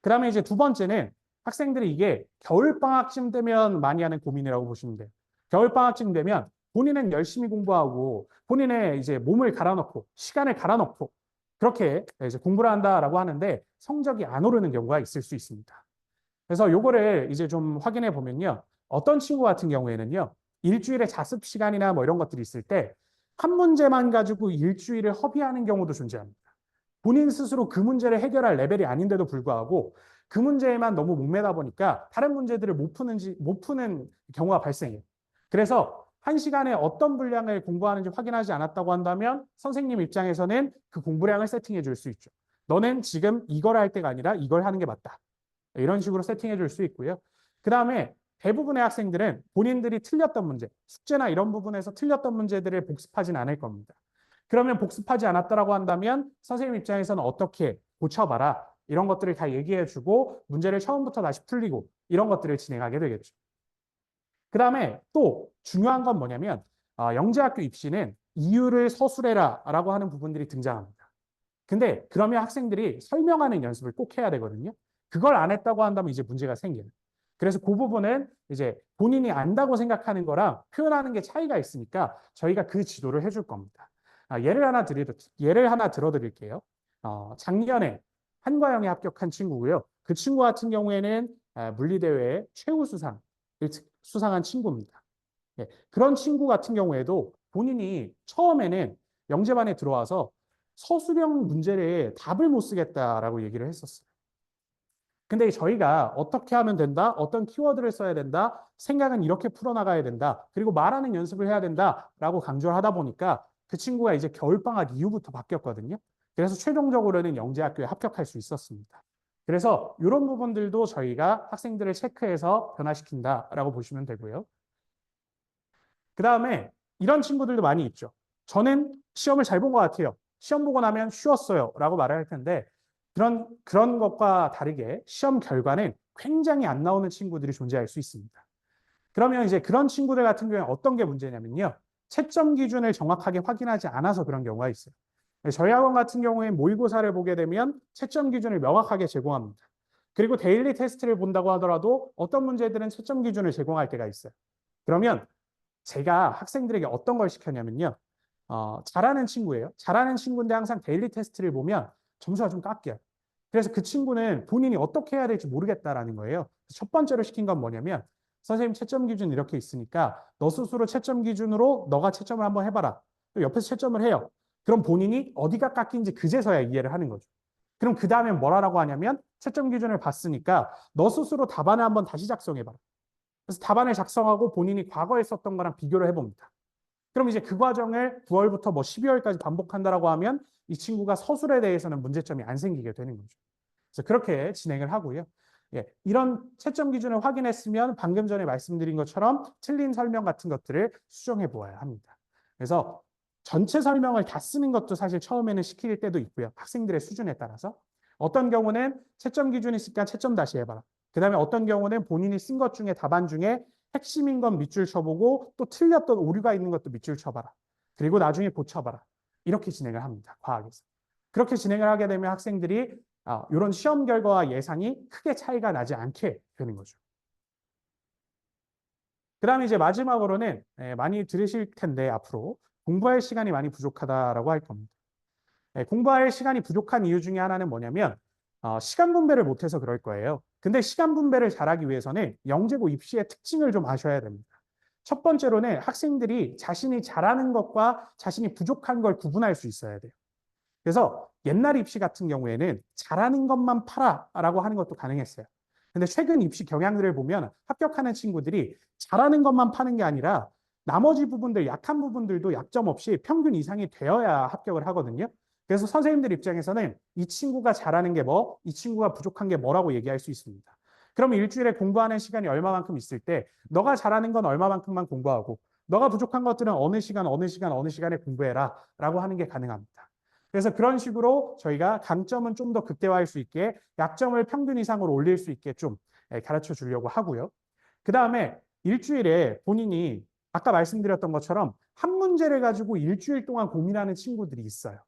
Speaker 1: 그 다음에 이제 두 번째는 학생들이 이게 겨울방학쯤 되면 많이 하는 고민이라고 보시면 돼요. 겨울방학쯤 되면 본인은 열심히 공부하고 본인의 이제 몸을 갈아넣고 시간을 갈아넣고 그렇게 이제 공부를 한다라고 하는데 성적이 안 오르는 경우가 있을 수 있습니다. 그래서 요거를 이제 좀 확인해 보면요. 어떤 친구 같은 경우에는요. 일주일에 자습 시간이나 뭐 이런 것들이 있을 때 한 문제만 가지고 일주일을 허비하는 경우도 존재합니다. 본인 스스로 그 문제를 해결할 레벨이 아닌데도 불구하고 그 문제에만 너무 목매다 보니까 다른 문제들을 못 푸는 경우가 발생해요. 그래서 한 시간에 어떤 분량을 공부하는지 확인하지 않았다고 한다면 선생님 입장에서는 그 공부량을 세팅해 줄 수 있죠. 너는 지금 이걸 할 때가 아니라 이걸 하는 게 맞다. 이런 식으로 세팅해 줄 수 있고요. 그 다음에 대부분의 학생들은 본인들이 틀렸던 문제, 숙제나 이런 부분에서 틀렸던 문제들을 복습하진 않을 겁니다. 그러면 복습하지 않았다라고 한다면 선생님 입장에서는 어떻게 고쳐봐라. 이런 것들을 다 얘기해주고 문제를 처음부터 다시 풀리고 이런 것들을 진행하게 되겠죠. 그 다음에 또 중요한 건 뭐냐면 영재학교 입시는 이유를 서술해라 라고 하는 부분들이 등장합니다. 근데 그러면 학생들이 설명하는 연습을 꼭 해야 되거든요. 그걸 안 했다고 한다면 이제 문제가 생겨요. 그래서 그 부분은 이제 본인이 안다고 생각하는 거랑 표현하는 게 차이가 있으니까 저희가 그 지도를 해줄 겁니다. 예를 하나 들어드릴게요. 작년에 한과영에 합격한 친구고요. 그 친구 같은 경우에는 물리대회 최우수상을 수상한 친구입니다. 예, 그런 친구 같은 경우에도 본인이 처음에는 영재반에 들어와서 서술형 문제를 답을 못 쓰겠다라고 얘기를 했었어요. 근데 저희가 어떻게 하면 된다, 어떤 키워드를 써야 된다, 생각은 이렇게 풀어나가야 된다, 그리고 말하는 연습을 해야 된다라고 강조를 하다 보니까 그 친구가 이제 겨울방학 이후부터 바뀌었거든요. 그래서 최종적으로는 영재학교에 합격할 수 있었습니다. 그래서 이런 부분들도 저희가 학생들을 체크해서 변화시킨다라고 보시면 되고요. 그 다음에 이런 친구들도 많이 있죠. 저는 시험을 잘 본 것 같아요. 시험 보고 나면 쉬웠어요. 라고 말을 할 텐데 그런 것과 다르게 시험 결과는 굉장히 안 나오는 친구들이 존재할 수 있습니다. 그러면 이제 그런 친구들 같은 경우에 어떤 게 문제냐면요. 채점 기준을 정확하게 확인하지 않아서 그런 경우가 있어요. 저희 학원 같은 경우에 모의고사를 보게 되면 채점 기준을 명확하게 제공합니다. 그리고 데일리 테스트를 본다고 하더라도 어떤 문제들은 채점 기준을 제공할 때가 있어요. 그러면 제가 학생들에게 어떤 걸 시켰냐면요. 잘하는 친구예요. 잘하는 친구인데 항상 데일리 테스트를 보면 점수가 좀 깎여요. 그래서 그 친구는 본인이 어떻게 해야 될지 모르겠다라는 거예요. 첫 번째로 시킨 건 뭐냐면 선생님 채점 기준 이렇게 있으니까 너 스스로 채점 기준으로 너가 채점을 한번 해봐라. 옆에서 채점을 해요. 그럼 본인이 어디가 깎인지 그제서야 이해를 하는 거죠. 그럼 그 다음에 뭐라고 하냐면 채점 기준을 봤으니까 너 스스로 답안을 한번 다시 작성해봐라. 그래서 답안을 작성하고 본인이 과거에 썼던 거랑 비교를 해봅니다. 그럼 이제 그 과정을 9월부터 뭐 12월까지 반복한다라고 하면 이 친구가 서술에 대해서는 문제점이 안 생기게 되는 거죠. 그래서 그렇게 진행을 하고요. 예, 이런 채점 기준을 확인했으면 방금 전에 말씀드린 것처럼 틀린 설명 같은 것들을 수정해 보아야 합니다. 그래서 전체 설명을 다 쓰는 것도 사실 처음에는 시킬 때도 있고요. 학생들의 수준에 따라서. 어떤 경우는 채점 기준이 있으니까 채점 다시 해봐라. 그 다음에 어떤 경우는 본인이 쓴 것 중에 답안 중에 핵심인 건 밑줄 쳐보고 또 틀렸던 오류가 있는 것도 밑줄 쳐봐라. 그리고 나중에 고쳐봐라. 이렇게 진행을 합니다. 과학에서. 그렇게 진행을 하게 되면 학생들이 이런 시험 결과와 예상이 크게 차이가 나지 않게 되는 거죠. 그 다음에 이제 마지막으로는 많이 들으실 텐데 앞으로 공부할 시간이 많이 부족하다라고 할 겁니다. 공부할 시간이 부족한 이유 중에 하나는 뭐냐면 시간 분배를 못해서 그럴 거예요. 근데 시간 분배를 잘하기 위해서는 영재고 입시의 특징을 좀 아셔야 됩니다. 첫 번째로는 학생들이 자신이 잘하는 것과 자신이 부족한 걸 구분할 수 있어야 돼요. 그래서 옛날 입시 같은 경우에는 잘하는 것만 파라라고 하는 것도 가능했어요. 근데 최근 입시 경향들을 보면 합격하는 친구들이 잘하는 것만 파는 게 아니라 나머지 부분들, 약한 부분들도 약점 없이 평균 이상이 되어야 합격을 하거든요. 그래서 선생님들 입장에서는 이 친구가 잘하는 게 뭐, 이 친구가 부족한 게 뭐라고 얘기할 수 있습니다. 그러면 일주일에 공부하는 시간이 얼마만큼 있을 때 너가 잘하는 건 얼마만큼만 공부하고 너가 부족한 것들은 어느 시간에 공부해라 라고 하는 게 가능합니다. 그래서 그런 식으로 저희가 강점은 좀 더 극대화할 수 있게 약점을 평균 이상으로 올릴 수 있게 좀 가르쳐 주려고 하고요. 그 다음에 일주일에 본인이 아까 말씀드렸던 것처럼 한 문제를 가지고 일주일 동안 고민하는 친구들이 있어요.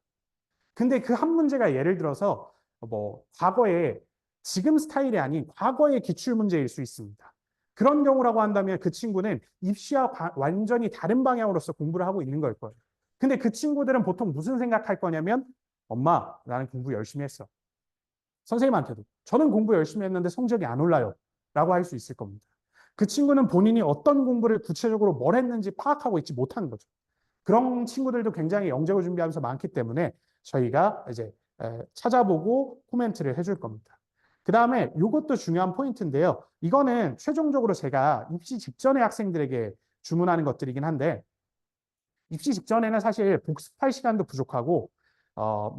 Speaker 1: 근데 그 한 문제가 예를 들어서 뭐 과거에 지금 스타일이 아닌 과거의 기출문제일 수 있습니다. 그런 경우라고 한다면 그 친구는 입시와 완전히 다른 방향으로서 공부를 하고 있는 걸 거예요. 근데 그 친구들은 보통 무슨 생각할 거냐면 엄마, 나는 공부 열심히 했어. 선생님한테도 저는 공부 열심히 했는데 성적이 안 올라요. 라고 할 수 있을 겁니다. 그 친구는 본인이 어떤 공부를 구체적으로 뭘 했는지 파악하고 있지 못하는 거죠. 그런 친구들도 굉장히 영재고 준비하면서 많기 때문에 저희가 이제 찾아보고 코멘트를 해줄 겁니다. 그 다음에 이것도 중요한 포인트인데요. 이거는 최종적으로 제가 입시 직전에 학생들에게 주문하는 것들이긴 한데 입시 직전에는 사실 복습할 시간도 부족하고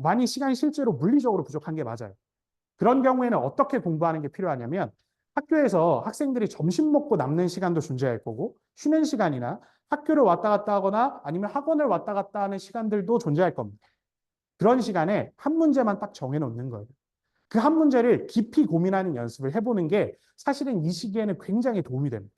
Speaker 1: 많이 시간이 실제로 물리적으로 부족한 게 맞아요. 그런 경우에는 어떻게 공부하는 게 필요하냐면 학교에서 학생들이 점심 먹고 남는 시간도 존재할 거고 쉬는 시간이나 학교를 왔다 갔다 하거나 아니면 학원을 왔다 갔다 하는 시간들도 존재할 겁니다. 그런 시간에 한 문제만 딱 정해놓는 거예요. 그 한 문제를 깊이 고민하는 연습을 해보는 게 사실은 이 시기에는 굉장히 도움이 됩니다.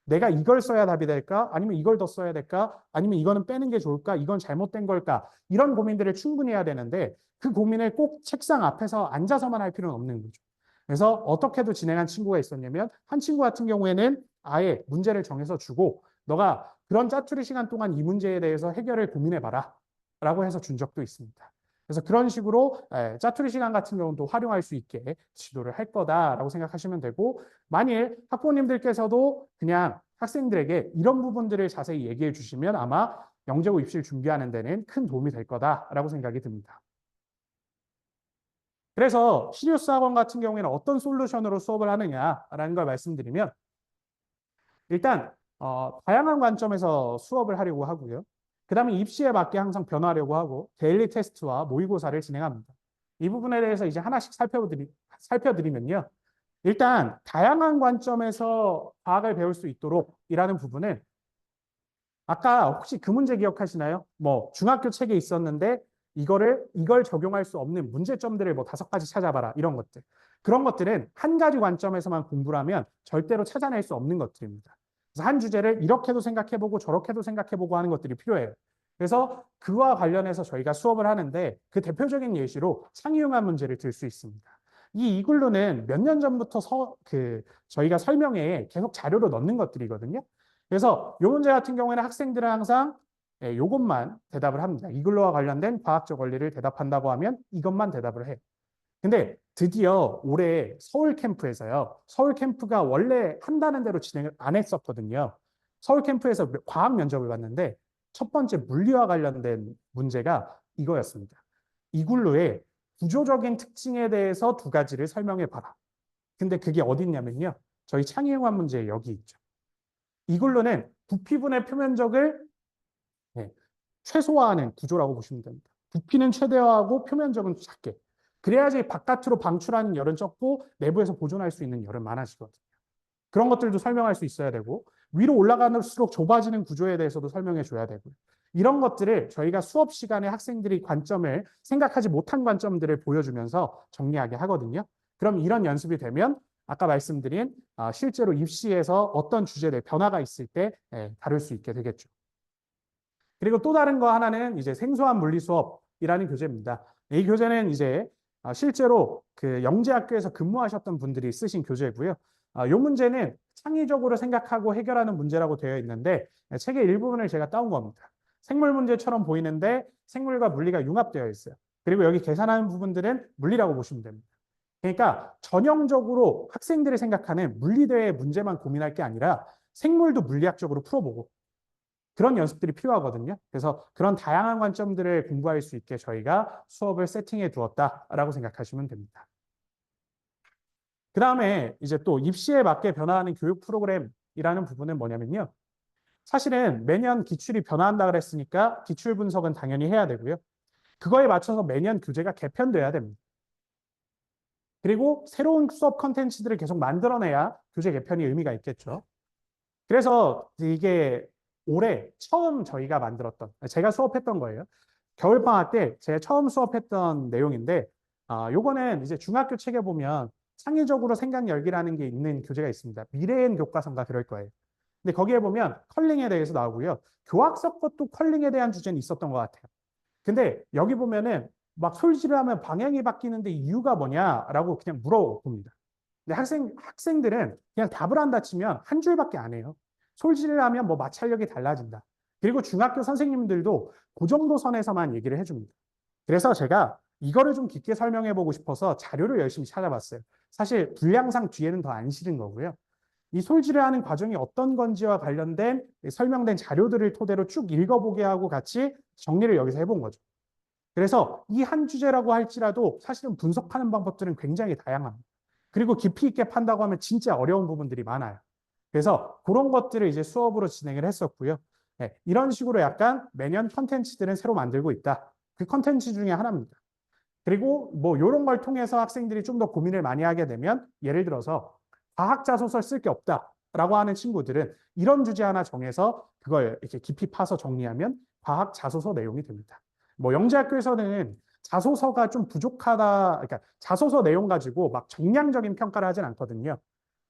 Speaker 1: 내가 이걸 써야 답이 될까? 아니면 이걸 더 써야 될까? 아니면 이거는 빼는 게 좋을까? 이건 잘못된 걸까? 이런 고민들을 충분히 해야 되는데 그 고민을 꼭 책상 앞에서 앉아서만 할 필요는 없는 거죠. 그래서 어떻게도 진행한 친구가 있었냐면 한 친구 같은 경우에는 아예 문제를 정해서 주고 너가 그런 짜투리 시간 동안 이 문제에 대해서 해결을 고민해봐라 라고 해서 준 적도 있습니다. 그래서 그런 식으로 짜투리 시간 같은 경우는 또 활용할 수 있게 지도를 할 거다라고 생각하시면 되고 만일 학부모님들께서도 그냥 학생들에게 이런 부분들을 자세히 얘기해 주시면 아마 영재고 입시를 준비하는 데는 큰 도움이 될 거다라고 생각이 듭니다. 그래서 시리우스 학원 같은 경우에는 어떤 솔루션으로 수업을 하느냐라는 걸 말씀드리면 일단 다양한 관점에서 수업을 하려고 하고요. 그 다음에 입시에 맞게 항상 변화하려고 하고 데일리 테스트와 모의고사를 진행합니다. 이 부분에 대해서 이제 하나씩 살펴드리면요. 일단 다양한 관점에서 과학을 배울 수 있도록 이라는 부분은 아까 혹시 그 문제 기억하시나요? 뭐 중학교 책에 있었는데 이걸 적용할 수 없는 문제점들을 뭐 5가지 찾아봐라 이런 것들. 그런 것들은 한 가지 관점에서만 공부를 하면 절대로 찾아낼 수 없는 것들입니다. 그래서 한 주제를 이렇게도 생각해보고 저렇게도 생각해보고 하는 것들이 필요해요. 그래서 그와 관련해서 저희가 수업을 하는데 그 대표적인 예시로 창의융합 문제를 들 수 있습니다. 이 이글루는 몇 년 전부터 저희가 설명회에 계속 자료로 넣는 것들이거든요. 그래서 이 문제 같은 경우에는 학생들은 항상 이것만 대답을 합니다. 이글루와 관련된 과학적 원리를 대답한다고 하면 이것만 대답을 해요. 근데 드디어 올해 서울 캠프에서요. 서울 캠프가 원래 한다는 대로 진행을 안 했었거든요. 서울 캠프에서 과학 면접을 봤는데 첫 번째 물리와 관련된 문제가 이거였습니다. 이글루의 구조적인 특징에 대해서 2가지를 설명해 봐라. 근데 그게 어디 있냐면요. 저희 창의융합 문제에 여기 있죠. 이글루는 부피분의 표면적을 최소화하는 구조라고 보시면 됩니다. 부피는 최대화하고 표면적은 작게. 그래야지 바깥으로 방출하는 열은 적고 내부에서 보존할 수 있는 열은 많아지거든요. 그런 것들도 설명할 수 있어야 되고 위로 올라갈수록 좁아지는 구조에 대해서도 설명해 줘야 되고요. 이런 것들을 저희가 수업 시간에 학생들이 관점을 생각하지 못한 관점들을 보여주면서 정리하게 하거든요. 그럼 이런 연습이 되면 아까 말씀드린 실제로 입시에서 어떤 주제에 변화가 있을 때 다룰 수 있게 되겠죠. 그리고 또 다른 거 하나는 이제 생소한 물리 수업이라는 교재입니다. 이 교재는 이제 실제로 그 영재학교에서 근무하셨던 분들이 쓰신 교재고요. 이 문제는 창의적으로 생각하고 해결하는 문제라고 되어 있는데 책의 일부분을 제가 따온 겁니다. 생물 문제처럼 보이는데 생물과 물리가 융합되어 있어요. 그리고 여기 계산하는 부분들은 물리라고 보시면 됩니다. 그러니까 전형적으로 학생들이 생각하는 물리대의 문제만 고민할 게 아니라 생물도 물리학적으로 풀어보고 그런 연습들이 필요하거든요. 그래서 그런 다양한 관점들을 공부할 수 있게 저희가 수업을 세팅해 두었다라고 생각하시면 됩니다. 그 다음에 이제 또 입시에 맞게 변화하는 교육 프로그램이라는 부분은 뭐냐면요. 사실은 매년 기출이 변화한다 그랬으니까 기출 분석은 당연히 해야 되고요. 그거에 맞춰서 매년 교재가 개편돼야 됩니다. 그리고 새로운 수업 컨텐츠들을 계속 만들어내야 교재 개편이 의미가 있겠죠. 그래서 이게 올해 처음 저희가 만들었던, 제가 수업했던 거예요. 겨울방학 때 제가 처음 수업했던 내용인데, 요거는 이제 중학교 책에 보면 창의적으로 생각 열기라는 게 있는 교재가 있습니다. 미래엔 교과서인가 그럴 거예요. 근데 거기에 보면 컬링에 대해서 나오고요. 교학서 것도 컬링에 대한 주제는 있었던 것 같아요. 근데 여기 보면은 막 솔질을 하면 방향이 바뀌는데 이유가 뭐냐라고 그냥 물어봅니다. 근데 학생들은 그냥 답을 한다 치면 한 줄밖에 안 해요. 솔질을 하면 뭐 마찰력이 달라진다. 그리고 중학교 선생님들도 그 정도 선에서만 얘기를 해줍니다. 그래서 제가 이거를 좀 깊게 설명해 보고 싶어서 자료를 열심히 찾아봤어요. 사실 분량상 뒤에는 더 안 실은 거고요. 이 솔질을 하는 과정이 어떤 건지와 관련된 설명된 자료들을 토대로 쭉 읽어보게 하고 같이 정리를 여기서 해본 거죠. 그래서 이 한 주제라고 할지라도 사실은 분석하는 방법들은 굉장히 다양합니다. 그리고 깊이 있게 판다고 하면 진짜 어려운 부분들이 많아요. 그래서 그런 것들을 이제 수업으로 진행을 했었고요. 네, 이런 식으로 약간 매년 컨텐츠들은 새로 만들고 있다. 그 컨텐츠 중에 하나입니다. 그리고 뭐 이런 걸 통해서 학생들이 좀 더 고민을 많이 하게 되면 예를 들어서 과학 자소서 쓸 게 없다라고 하는 친구들은 이런 주제 하나 정해서 그걸 이렇게 깊이 파서 정리하면 과학 자소서 내용이 됩니다. 뭐 영재학교에서는 자소서가 좀 부족하다, 그러니까 자소서 내용 가지고 막 정량적인 평가를 하진 않거든요.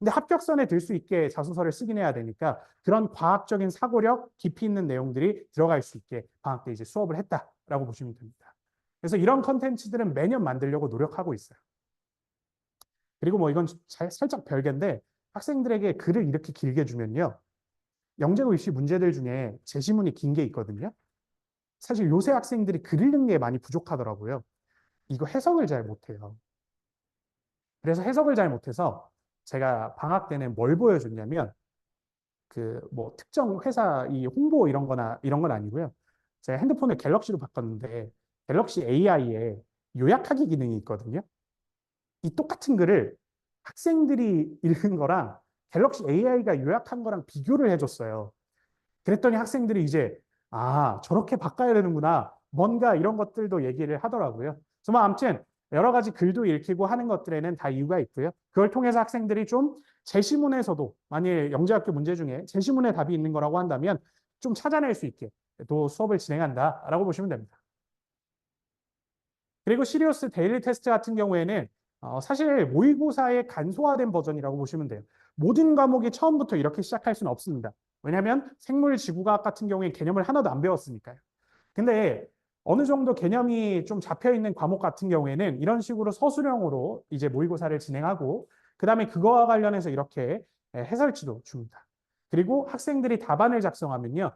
Speaker 1: 근데 합격선에 들 수 있게 자소서를 쓰긴 해야 되니까 그런 과학적인 사고력, 깊이 있는 내용들이 들어갈 수 있게 방학 때 이제 수업을 했다라고 보시면 됩니다. 그래서 이런 컨텐츠들은 매년 만들려고 노력하고 있어요. 그리고 뭐 이건 살짝 별개인데 학생들에게 글을 이렇게 길게 주면요. 영재고 입시 문제들 중에 제시문이 긴 게 있거든요. 사실 요새 학생들이 글 읽는 게 많이 부족하더라고요. 이거 해석을 잘 못해요. 그래서 해석을 잘 못해서 제가 방학 때는 뭘 보여줬냐면 그 뭐 특정 회사 이 홍보 이런 거나 이런 건 아니고요. 제가 핸드폰을 갤럭시로 바꿨는데 갤럭시 AI에 요약하기 기능이 있거든요. 이 똑같은 글을 학생들이 읽은 거랑 갤럭시 AI가 요약한 거랑 비교를 해줬어요. 그랬더니 학생들이 이제 아 저렇게 바꿔야 되는구나 뭔가 이런 것들도 얘기를 하더라고요. 그래서 뭐 아무튼 여러 가지 글도 읽히고 하는 것들에는 다 이유가 있고요. 그걸 통해서 학생들이 좀 제시문에서도 만일 영재학교 문제 중에 제시문에 답이 있는 거라고 한다면 좀 찾아낼 수 있게 또 수업을 진행한다라고 보시면 됩니다. 그리고 시리우스 데일리 테스트 같은 경우에는 사실 모의고사의 간소화된 버전이라고 보시면 돼요. 모든 과목이 처음부터 이렇게 시작할 수는 없습니다. 왜냐하면 생물 지구과학 같은 경우에 개념을 하나도 안 배웠으니까요. 근데 어느 정도 개념이 좀 잡혀 있는 과목 같은 경우에는 이런 식으로 서술형으로 이제 모의고사를 진행하고 그다음에 그거와 관련해서 이렇게 해설지도 줍니다. 그리고 학생들이 답안을 작성하면요.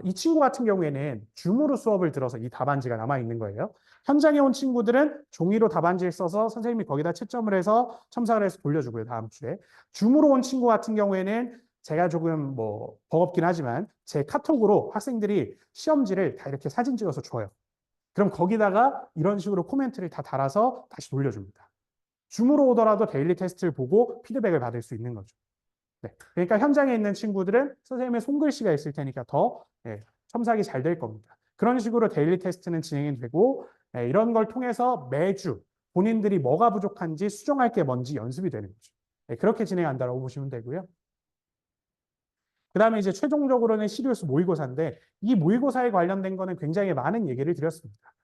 Speaker 1: 이 친구 같은 경우에는 줌으로 수업을 들어서 이 답안지가 남아 있는 거예요. 현장에 온 친구들은 종이로 답안지를 써서 선생님이 거기다 채점을 해서 첨삭을 해서 돌려주고요. 다음 주에. 줌으로 온 친구 같은 경우에는 제가 조금 뭐 버겁긴 하지만 제 카톡으로 학생들이 시험지를 다 이렇게 사진 찍어서 줘요. 그럼 거기다가 이런 식으로 코멘트를 다 달아서 다시 돌려줍니다. 줌으로 오더라도 데일리 테스트를 보고 피드백을 받을 수 있는 거죠. 네. 그러니까 현장에 있는 친구들은 선생님의 손글씨가 있을 테니까 더 첨삭이 잘 될 겁니다. 그런 식으로 데일리 테스트는 진행이 되고 이런 걸 통해서 매주 본인들이 뭐가 부족한지 수정할 게 뭔지 연습이 되는 거죠. 그렇게 진행한다고 보시면 되고요. 그 다음에 이제 최종적으로는 시리우스 모의고사인데 이 모의고사에 관련된 거는 굉장히 많은 얘기를 드렸습니다.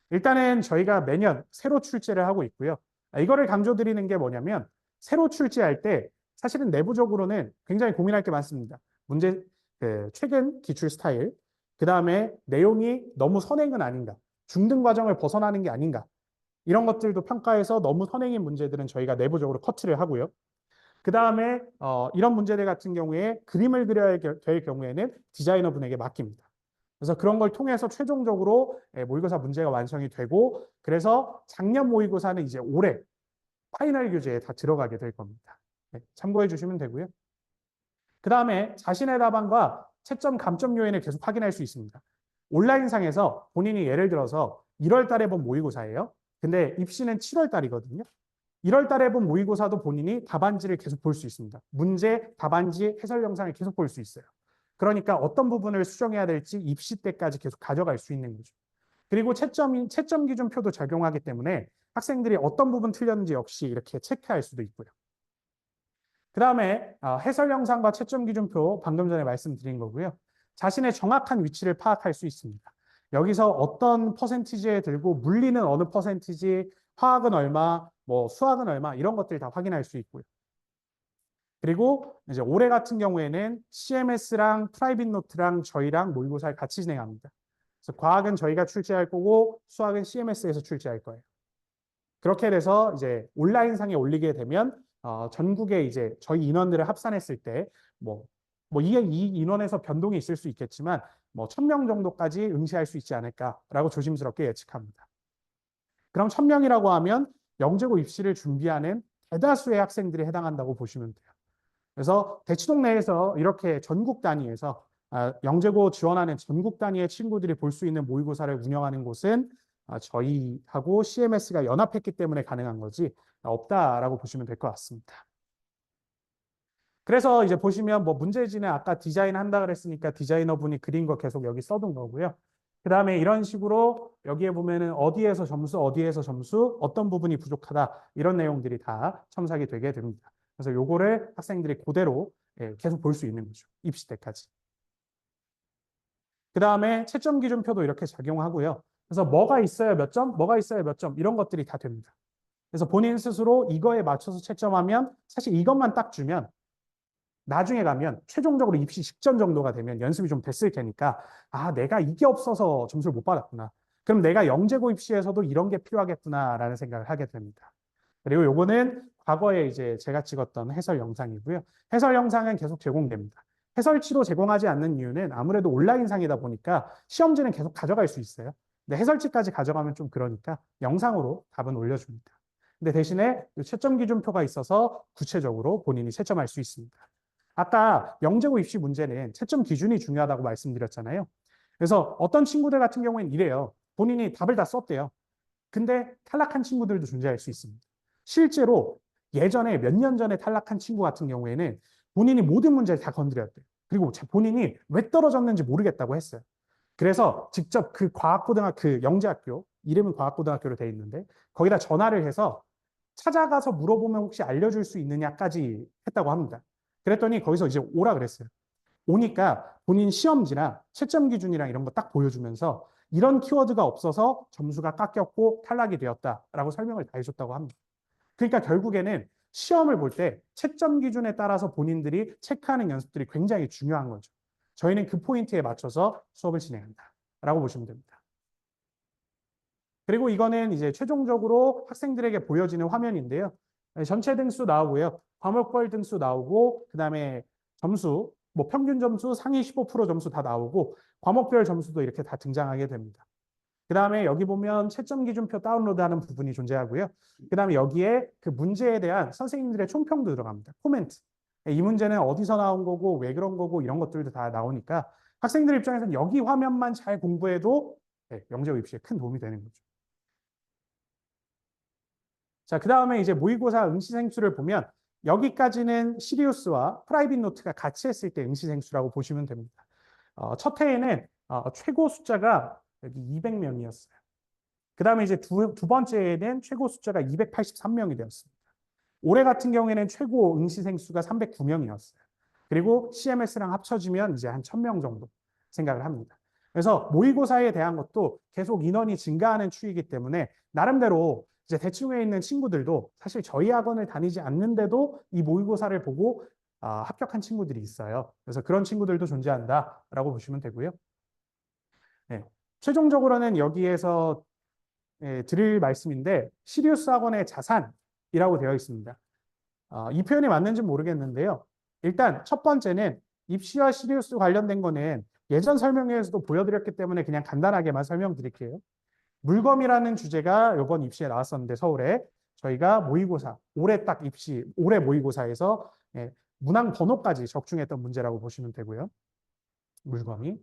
Speaker 1: 일단은 저희가 매년 새로 출제를 하고 있고요. 이거를 강조드리는 게 뭐냐면 새로 출제할 때 사실은 내부적으로는 굉장히 고민할 게 많습니다. 문제 최근 기출 스타일, 그 다음에 내용이 너무 선행은 아닌가, 중등 과정을 벗어나는 게 아닌가 이런 것들도 평가해서 너무 선행인 문제들은 저희가 내부적으로 커트를 하고요. 그 다음에 이런 문제들 같은 경우에 그림을 그려야 될 경우에는 디자이너 분에게 맡깁니다. 그래서 그런 걸 통해서 최종적으로 모의고사 문제가 완성이 되고 그래서 작년 모의고사는 이제 올해 파이널 교재에 다 들어가게 될 겁니다. 네, 참고해 주시면 되고요. 그 다음에 자신의 답안과 채점 감점 요인을 계속 확인할 수 있습니다. 온라인상에서 본인이 예를 들어서 1월 달에 본 모의고사예요. 근데 입시는 7월 달이거든요. 1월 달에 본 모의고사도 본인이 답안지를 계속 볼 수 있습니다. 문제, 답안지, 해설 영상을 계속 볼 수 있어요. 그러니까 어떤 부분을 수정해야 될지 입시 때까지 계속 가져갈 수 있는 거죠. 그리고 채점 기준표도 적용하기 때문에 학생들이 어떤 부분 틀렸는지 역시 이렇게 체크할 수도 있고요. 그 다음에 해설 영상과 채점 기준표 방금 전에 말씀드린 거고요. 자신의 정확한 위치를 파악할 수 있습니다. 여기서 어떤 퍼센티지에 들고 물리는 어느 퍼센티지, 화학은 얼마, 뭐 수학은 얼마 이런 것들 다 확인할 수 있고요. 그리고 이제 올해 같은 경우에는 CMS랑 프라이빗 노트랑 저희랑 모의고사를 같이 진행합니다. 그래서 과학은 저희가 출제할 거고 수학은 CMS에서 출제할 거예요. 그렇게 돼서 이제 온라인상에 올리게 되면 전국에 이제 저희 인원들을 합산했을 때 이 인원에서 변동이 있을 수 있겠지만 뭐 1000명 정도까지 응시할 수 있지 않을까라고 조심스럽게 예측합니다. 그럼 1000명이라고 하면 영재고 입시를 준비하는 대다수의 학생들이 해당한다고 보시면 돼요. 그래서 대치동 내에서 이렇게 전국 단위에서 영재고 지원하는 전국 단위의 친구들이 볼 수 있는 모의고사를 운영하는 곳은 저희하고 CMS가 연합했기 때문에 가능한 거지 없다라고 보시면 될 것 같습니다. 그래서 이제 보시면 뭐 문제지는 아까 디자인 한다 그랬으니까 디자이너분이 그린 거 계속 여기 써둔 거고요. 그 다음에 이런 식으로 여기에 보면은 어디에서 점수, 어디에서 점수, 어떤 부분이 부족하다 이런 내용들이 다 첨삭이 되게 됩니다. 그래서 요거를 학생들이 그대로 계속 볼 수 있는 거죠. 입시 때까지. 그 다음에 채점 기준표도 이렇게 작용하고요. 그래서 뭐가 있어야 몇 점, 뭐가 있어야 몇 점 이런 것들이 다 됩니다. 그래서 본인 스스로 이거에 맞춰서 채점하면 사실 이것만 딱 주면 나중에 가면 최종적으로 입시 직전 정도가 되면 연습이 좀 됐을 테니까 아, 내가 이게 없어서 점수를 못 받았구나. 그럼 내가 영재고 입시에서도 이런 게 필요하겠구나라는 생각을 하게 됩니다. 그리고 요거는 과거에 이제 제가 찍었던 해설 영상이고요. 해설 영상은 계속 제공됩니다. 해설지로 제공하지 않는 이유는 아무래도 온라인상이다 보니까 시험지는 계속 가져갈 수 있어요. 근데 해설지까지 가져가면 좀 그러니까 영상으로 답은 올려줍니다. 근데 대신에 채점 기준표가 있어서 구체적으로 본인이 채점할 수 있습니다. 아까 영재고 입시 문제는 채점 기준이 중요하다고 말씀드렸잖아요. 그래서 어떤 친구들 같은 경우에는 이래요. 본인이 답을 다 썼대요. 근데 탈락한 친구들도 존재할 수 있습니다. 실제로 예전에 몇 년 전에 탈락한 친구 같은 경우에는 본인이 모든 문제를 다 건드렸대요. 그리고 본인이 왜 떨어졌는지 모르겠다고 했어요. 그래서 직접 그 과학고등학교, 그 영재학교, 이름은 과학고등학교로 되어 있는데 거기다 전화를 해서 찾아가서 물어보면 혹시 알려줄 수 있느냐까지 했다고 합니다. 그랬더니 거기서 이제 오라 그랬어요. 오니까 본인 시험지나 채점 기준이랑 이런 거 딱 보여주면서 이런 키워드가 없어서 점수가 깎였고 탈락이 되었다라고 설명을 다 해줬다고 합니다. 그러니까 결국에는 시험을 볼 때 채점 기준에 따라서 본인들이 체크하는 연습들이 굉장히 중요한 거죠. 저희는 그 포인트에 맞춰서 수업을 진행한다라고 보시면 됩니다. 그리고 이거는 이제 최종적으로 학생들에게 보여지는 화면인데요. 전체 등수 나오고요. 과목별 등수 나오고 그다음에 점수, 뭐 평균 점수, 상위 15% 점수 다 나오고 과목별 점수도 이렇게 다 등장하게 됩니다. 그다음에 여기 보면 채점 기준표 다운로드하는 부분이 존재하고요. 그다음에 여기에 그 문제에 대한 선생님들의 총평도 들어갑니다. 코멘트. 이 문제는 어디서 나온 거고 왜 그런 거고 이런 것들도 다 나오니까 학생들 입장에서는 여기 화면만 잘 공부해도 영재고 입시에 큰 도움이 되는 거죠. 자, 그 다음에 이제 모의고사 응시생수를 보면 여기까지는 시리우스와 프라이빗 노트가 같이 했을 때 응시생수라고 보시면 됩니다. 첫 해에는 최고 숫자가 여기 200명이었어요. 그 다음에 이제 두 번째에는 최고 숫자가 283명이 되었습니다. 올해 같은 경우에는 최고 응시생수가 309명이었어요. 그리고 CMS랑 합쳐지면 이제 한 1000명 정도 생각을 합니다. 그래서 모의고사에 대한 것도 계속 인원이 증가하는 추이기 때문에 나름대로 이제 대충에 있는 친구들도 사실 저희 학원을 다니지 않는데도 이 모의고사를 보고 합격한 친구들이 있어요. 그래서 그런 친구들도 존재한다라고 보시면 되고요. 네. 최종적으로는 여기에서 드릴 말씀인데 시리우스 학원의 자산이라고 되어 있습니다. 이 표현이 맞는지 모르겠는데요. 일단 첫 번째는 입시와 시리우스 관련된 거는 예전 설명회에서도 보여드렸기 때문에 그냥 간단하게만 설명드릴게요. 물검이라는 주제가 이번 입시에 나왔었는데 서울에 저희가 모의고사, 올해 딱 입시, 올해 모의고사에서 문항 번호까지 적중했던 문제라고 보시면 되고요. 물검이.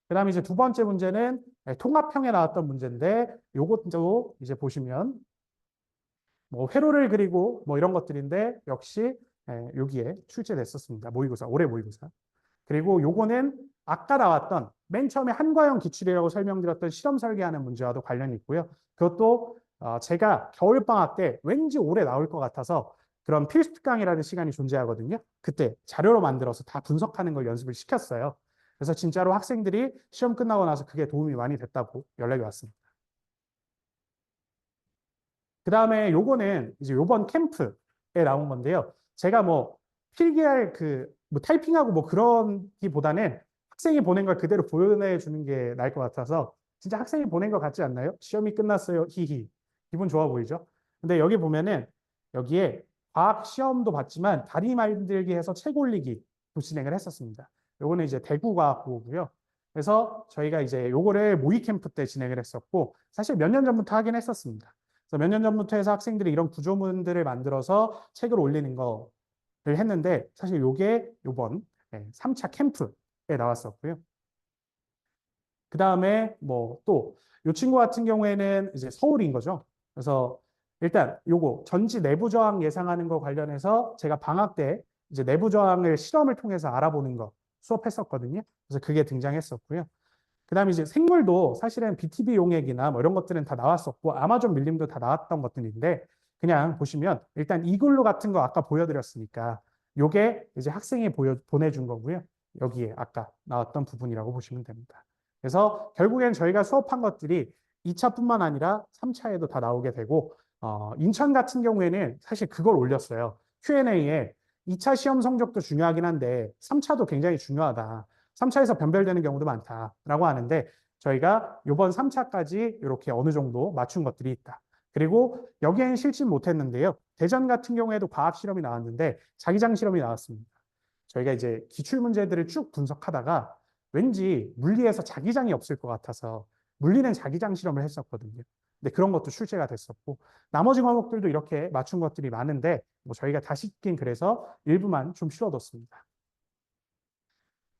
Speaker 1: 그 다음에 이제 두 번째 문제는 통합형에 나왔던 문제인데 요것도 이제 보시면 뭐 회로를 그리고 뭐 이런 것들인데 역시 여기에 출제됐었습니다. 모의고사, 올해 모의고사. 그리고 요거는 아까 나왔던 맨 처음에 한과형 기출이라고 설명드렸던 실험 설계하는 문제와도 관련이 있고요. 그것도 제가 겨울방학 때 왠지 올해 나올 것 같아서 그런 필수 강의라는 시간이 존재하거든요. 그때 자료로 만들어서 다 분석하는 걸 연습을 시켰어요. 그래서 진짜로 학생들이 시험 끝나고 나서 그게 도움이 많이 됐다고 연락이 왔습니다. 그 다음에 요거는 이제 요번 캠프에 나온 건데요. 제가 뭐 필기할 뭐 타이핑하고 뭐 그런기보다는 학생이 보낸 걸 그대로 보여주는 게 나을 것 같아서 진짜 학생이 보낸 것 같지 않나요? 시험이 끝났어요. 히히. 기분 좋아 보이죠? 근데 여기 보면은 여기에 과학 시험도 봤지만 다리 만들기 해서 책 올리기도 진행을 했었습니다. 요거는 이제 대구과학고고요. 그래서 저희가 이제 요거를 모의 캠프 때 진행을 했었고 사실 몇 년 전부터 하긴 했었습니다. 몇 년 전부터 해서 학생들이 이런 구조문들을 만들어서 책을 올리는 거를 했는데 사실 요게 요번 3차 캠프에 나왔었고요. 그 다음에 뭐 또 요 친구 같은 경우에는 이제 서울인 거죠. 그래서 일단 요거 전지 내부 저항 예상하는 거 관련해서 제가 방학 때 이제 내부 저항을 실험을 통해서 알아보는 거 수업했었거든요. 그래서 그게 등장했었고요. 그다음에 이제 생물도 사실은 BTB 용액이나 뭐 이런 것들은 다 나왔었고 아마존 밀림도 다 나왔던 것들인데 그냥 보시면 일단 이글루 같은 거 아까 보여드렸으니까 요게 이제 학생이 보내준 거고요. 여기에 아까 나왔던 부분이라고 보시면 됩니다. 그래서 결국엔 저희가 수업한 것들이 2차뿐만 아니라 3차에도 다 나오게 되고 인천 같은 경우에는 사실 그걸 올렸어요. Q&A에 2차 시험 성적도 중요하긴 한데 3차도 굉장히 중요하다. 3차에서 변별되는 경우도 많다라고 하는데 저희가 이번 3차까지 이렇게 어느 정도 맞춘 것들이 있다. 그리고 여기에는 실진 못했는데요. 대전 같은 경우에도 과학 실험이 나왔는데 자기장 실험이 나왔습니다. 저희가 이제 기출 문제들을 쭉 분석하다가 왠지 물리에서 자기장이 없을 것 같아서 물리는 자기장 실험을 했었거든요. 근데 그런 것도 출제가 됐었고 나머지 과목들도 이렇게 맞춘 것들이 많은데 뭐 저희가 다시 읽긴 그래서 일부만 좀 실어뒀습니다.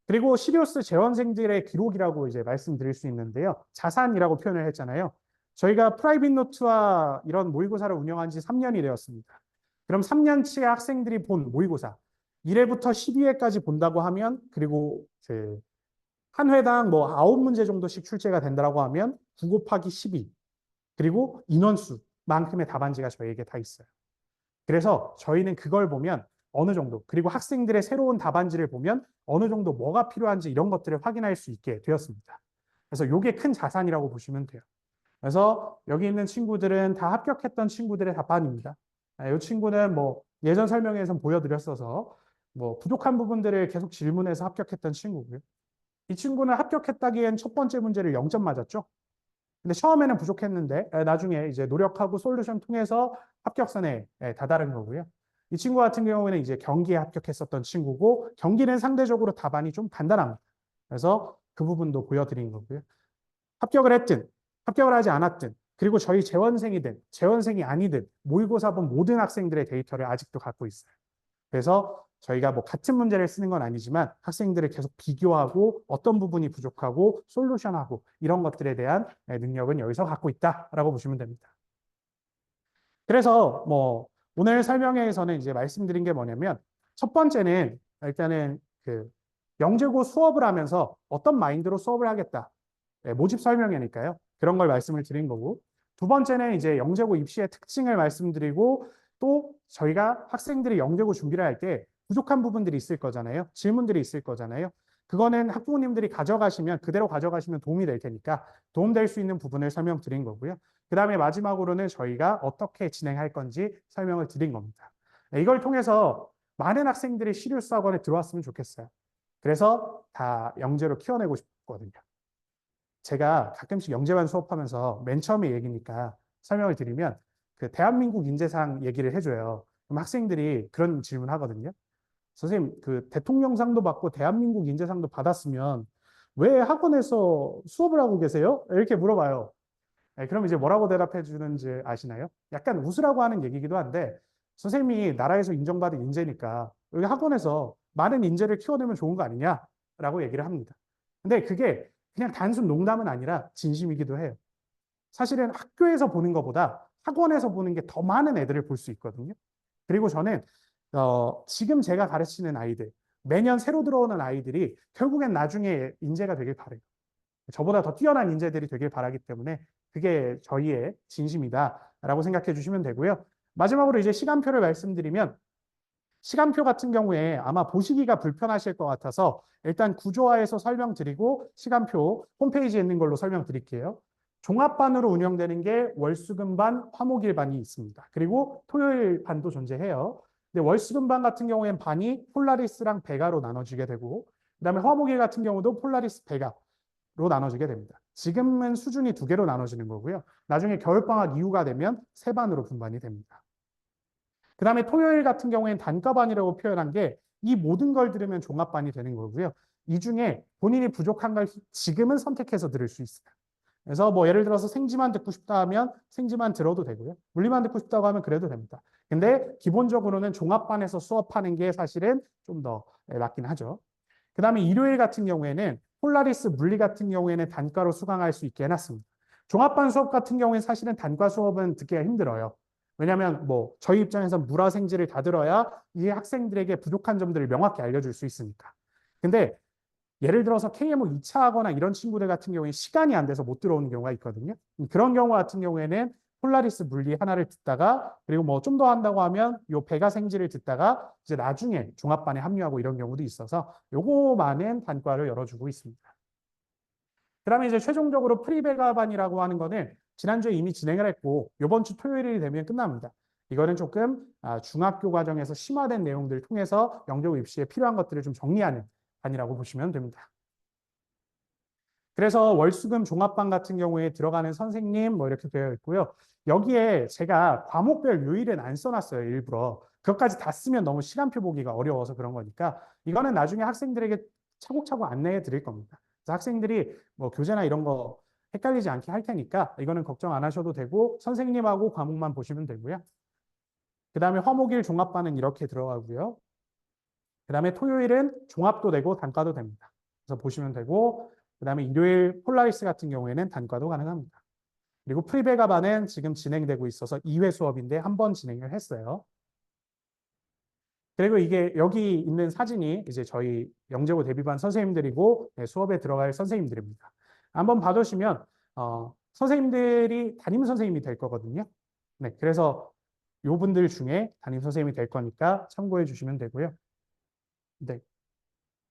Speaker 1: 그리고 시리우스 재원생들의 기록이라고 이제 말씀드릴 수 있는데요. 자산이라고 표현을 했잖아요. 저희가 프라이빗 노트와 이런 모의고사를 운영한 지 3년이 되었습니다. 그럼 3년치의 학생들이 본 모의고사 1회부터 12회까지 본다고 하면 그리고 한 회당 뭐 9문제 정도씩 출제가 된다고 하면 9 곱하기 12 그리고 인원수만큼의 답안지가 저희에게 다 있어요. 그래서 저희는 그걸 보면 어느 정도 그리고 학생들의 새로운 답안지를 보면 어느 정도 뭐가 필요한지 이런 것들을 확인할 수 있게 되었습니다. 그래서 이게 큰 자산이라고 보시면 돼요. 그래서 여기 있는 친구들은 다 합격했던 친구들의 답안입니다. 이 친구는 뭐 예전 설명에서 보여드렸어서 뭐 부족한 부분들을 계속 질문해서 합격했던 친구고요. 이 친구는 합격했다기엔 첫 번째 문제를 0점 맞았죠. 근데 처음에는 부족했는데 나중에 이제 노력하고 솔루션 통해서 합격선에 다다른 거고요. 이 친구 같은 경우에는 이제 경기에 합격했었던 친구고 경기는 상대적으로 답안이 좀 간단합니다. 그래서 그 부분도 보여드린 거고요. 합격을 했든 합격을 하지 않았든 그리고 저희 재원생이든 재원생이 아니든 모의고사 본 모든 학생들의 데이터를 아직도 갖고 있어요. 그래서 저희가 뭐 같은 문제를 쓰는 건 아니지만 학생들을 계속 비교하고 어떤 부분이 부족하고 솔루션하고 이런 것들에 대한 능력은 여기서 갖고 있다라고 보시면 됩니다. 그래서 뭐 오늘 설명회에서는 이제 말씀드린 게 뭐냐면 첫 번째는 일단은 그 영재고 수업을 하면서 어떤 마인드로 수업을 하겠다. 모집 설명회니까요. 그런 걸 말씀을 드린 거고 두 번째는 이제 영재고 입시의 특징을 말씀드리고 또 저희가 학생들이 영재고 준비를 할 때 부족한 부분들이 있을 거잖아요. 질문들이 있을 거잖아요. 그거는 학부모님들이 가져가시면 그대로 가져가시면 도움이 될 테니까 도움될 수 있는 부분을 설명드린 거고요. 그 다음에 마지막으로는 저희가 어떻게 진행할 건지 설명을 드린 겁니다. 이걸 통해서 많은 학생들이 시리우스 학원에 들어왔으면 좋겠어요. 그래서 다 영재로 키워내고 싶거든요. 제가 가끔씩 영재반 수업하면서 맨 처음에 얘기니까 설명을 드리면 그 대한민국 인재상 얘기를 해줘요. 그럼 학생들이 그런 질문 하거든요. 선생님, 그 대통령상도 받고 대한민국 인재상도 받았으면 왜 학원에서 수업을 하고 계세요? 이렇게 물어봐요. 그럼 이제 뭐라고 대답해 주는지 아시나요? 약간 웃으라고 하는 얘기이기도 한데 선생님이 나라에서 인정받은 인재니까 여기 학원에서 많은 인재를 키워내면 좋은 거 아니냐라고 얘기를 합니다. 근데 그게 그냥 단순 농담은 아니라 진심이기도 해요. 사실은 학교에서 보는 것보다 학원에서 보는 게 더 많은 애들을 볼 수 있거든요. 그리고 저는 지금 제가 가르치는 아이들, 매년 새로 들어오는 아이들이 결국엔 나중에 인재가 되길 바래요. 저보다 더 뛰어난 인재들이 되길 바라기 때문에 그게 저희의 진심이다라고 생각해 주시면 되고요. 마지막으로 이제 시간표를 말씀드리면 시간표 같은 경우에 아마 보시기가 불편하실 것 같아서 일단 구조화해서 설명드리고 시간표 홈페이지에 있는 걸로 설명드릴게요. 종합반으로 운영되는 게 월수금반, 화목일반이 있습니다. 그리고 토요일반도 존재해요. 근데 월수금반 같은 경우에는 반이 폴라리스랑 베가로 나눠지게 되고 그다음에 화목일 같은 경우도 폴라리스, 베가로 나눠지게 됩니다. 지금은 수준이 2개로 나눠지는 거고요. 나중에 겨울방학 이후가 되면 3반으로 분반이 됩니다. 그 다음에 토요일 같은 경우에는 단과반이라고 표현한 게 이 모든 걸 들으면 종합반이 되는 거고요. 이 중에 본인이 부족한 걸 지금은 선택해서 들을 수 있어요. 그래서 뭐 예를 들어서 생지만 듣고 싶다 하면 생지만 들어도 되고요. 물리만 듣고 싶다고 하면 그래도 됩니다. 근데 기본적으로는 종합반에서 수업하는 게 사실은 좀 더 맞긴 하죠. 그 다음에 일요일 같은 경우에는 폴라리스 물리 같은 경우에는 단과로 수강할 수 있게 해놨습니다. 종합반 수업 같은 경우에는 사실은 단과 수업은 듣기가 힘들어요. 왜냐하면 뭐 저희 입장에서 물화생지를 다 들어야 이 학생들에게 부족한 점들을 명확히 알려줄 수 있으니까. 근데 예를 들어서 KMO 2차 하거나 이런 친구들 같은 경우에 시간이 안 돼서 못 들어오는 경우가 있거든요. 그런 경우 같은 경우에는 폴라리스 물리 하나를 듣다가 그리고 뭐 좀 더 한다고 하면 요 배가 생지를 듣다가 이제 나중에 종합반에 합류하고 이런 경우도 있어서 요거만은 단과를 열어주고 있습니다. 그다음에 이제 최종적으로 프리베가반이라고 하는 거는 지난주에 이미 진행을 했고 이번 주 토요일이 되면 끝납니다. 이거는 조금 중학교 과정에서 심화된 내용들을 통해서 영재고 입시에 필요한 것들을 좀 정리하는 반이라고 보시면 됩니다. 그래서 월수금 종합반 같은 경우에 들어가는 선생님 뭐 이렇게 되어 있고요. 여기에 제가 과목별 요일은 안 써놨어요, 일부러. 그것까지 다 쓰면 너무 시간표 보기가 어려워서 그런 거니까 이거는 나중에 학생들에게 차곡차곡 안내해 드릴 겁니다. 그래서 학생들이 뭐 교재나 이런 거 헷갈리지 않게 할 테니까 이거는 걱정 안 하셔도 되고 선생님하고 과목만 보시면 되고요. 그 다음에 화목일 종합반은 이렇게 들어가고요. 그 다음에 토요일은 종합도 되고 단과도 됩니다. 그래서 보시면 되고 그 다음에 일요일 폴라리스 같은 경우에는 단과도 가능합니다. 그리고 프리베가반은 지금 진행되고 있어서 2회 수업인데 한 번 진행을 했어요. 그리고 이게 여기 있는 사진이 이제 저희 영재고 대비반 선생님들이고 수업에 들어갈 선생님들입니다. 한번 봐주시면 선생님들이 담임 선생님이 될 거거든요. 네, 그래서 요 분들 중에 담임 선생님이 될 거니까 참고해 주시면 되고요. 네,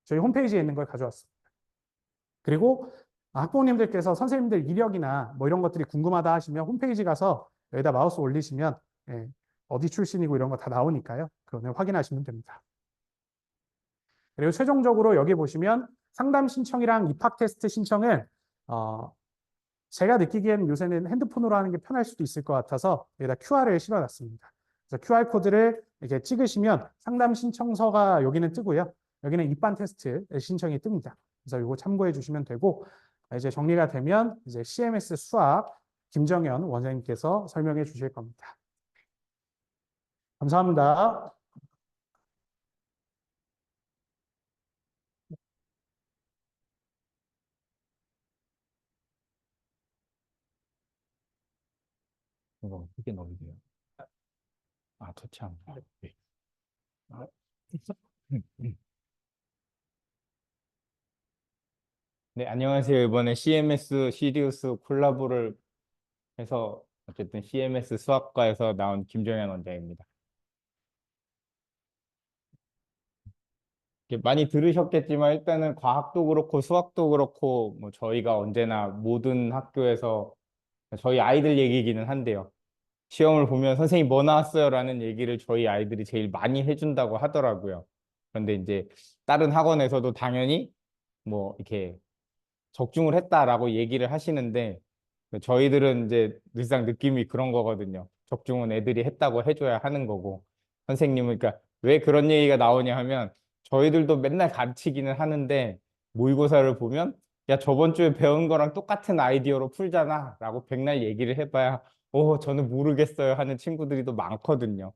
Speaker 1: 저희 홈페이지에 있는 걸 가져왔습니다. 그리고 학부모님들께서 선생님들 이력이나 뭐 이런 것들이 궁금하다 하시면 홈페이지 가서 여기다 마우스 올리시면 어디 출신이고 이런 거 다 나오니까요. 그거는 확인하시면 됩니다. 그리고 최종적으로 여기 보시면 상담 신청이랑 입학 테스트 신청은 제가 느끼기에는 요새는 핸드폰으로 하는 게 편할 수도 있을 것 같아서 여기다 QR을 실어놨습니다. 그래서 QR 코드를 이렇게 찍으시면 상담 신청서가 여기는 뜨고요. 여기는 입반 테스트 신청이 뜹니다. 그래서 이거 참고해 주시면 되고 이제 정리가 되면 이제 CMS 수학 김정현 원장님께서 설명해 주실 겁니다. 감사합니다.
Speaker 2: 이거 어떻게 넣으세요? 아, 도참. 네. 아, 네, 안녕하세요. 이번에 CMS 시리우스 콜라보를 해서 어쨌든 CMS 수학과에서 나온 김정현 원장입니다. 이렇게 많이 들으셨겠지만 일단은 과학도 그렇고 수학도 그렇고 뭐 저희가 언제나 모든 학교에서 저희 아이들 얘기이기는 한데요. 시험을 보면 선생님 뭐 나왔어요? 라는 얘기를 저희 아이들이 제일 많이 해준다고 하더라고요. 그런데 이제 다른 학원에서도 당연히 뭐 이렇게 적중을 했다라고 얘기를 하시는데 저희들은 이제 늘상 느낌이 그런 거거든요. 적중은 애들이 했다고 해줘야 하는 거고 선생님은 그러니까 왜 그런 얘기가 나오냐 하면 저희들도 맨날 가르치기는 하는데 모의고사를 보면 야 저번 주에 배운 거랑 똑같은 아이디어로 풀잖아 라고 백날 얘기를 해봐야 저는 모르겠어요 하는 친구들이 또 많거든요.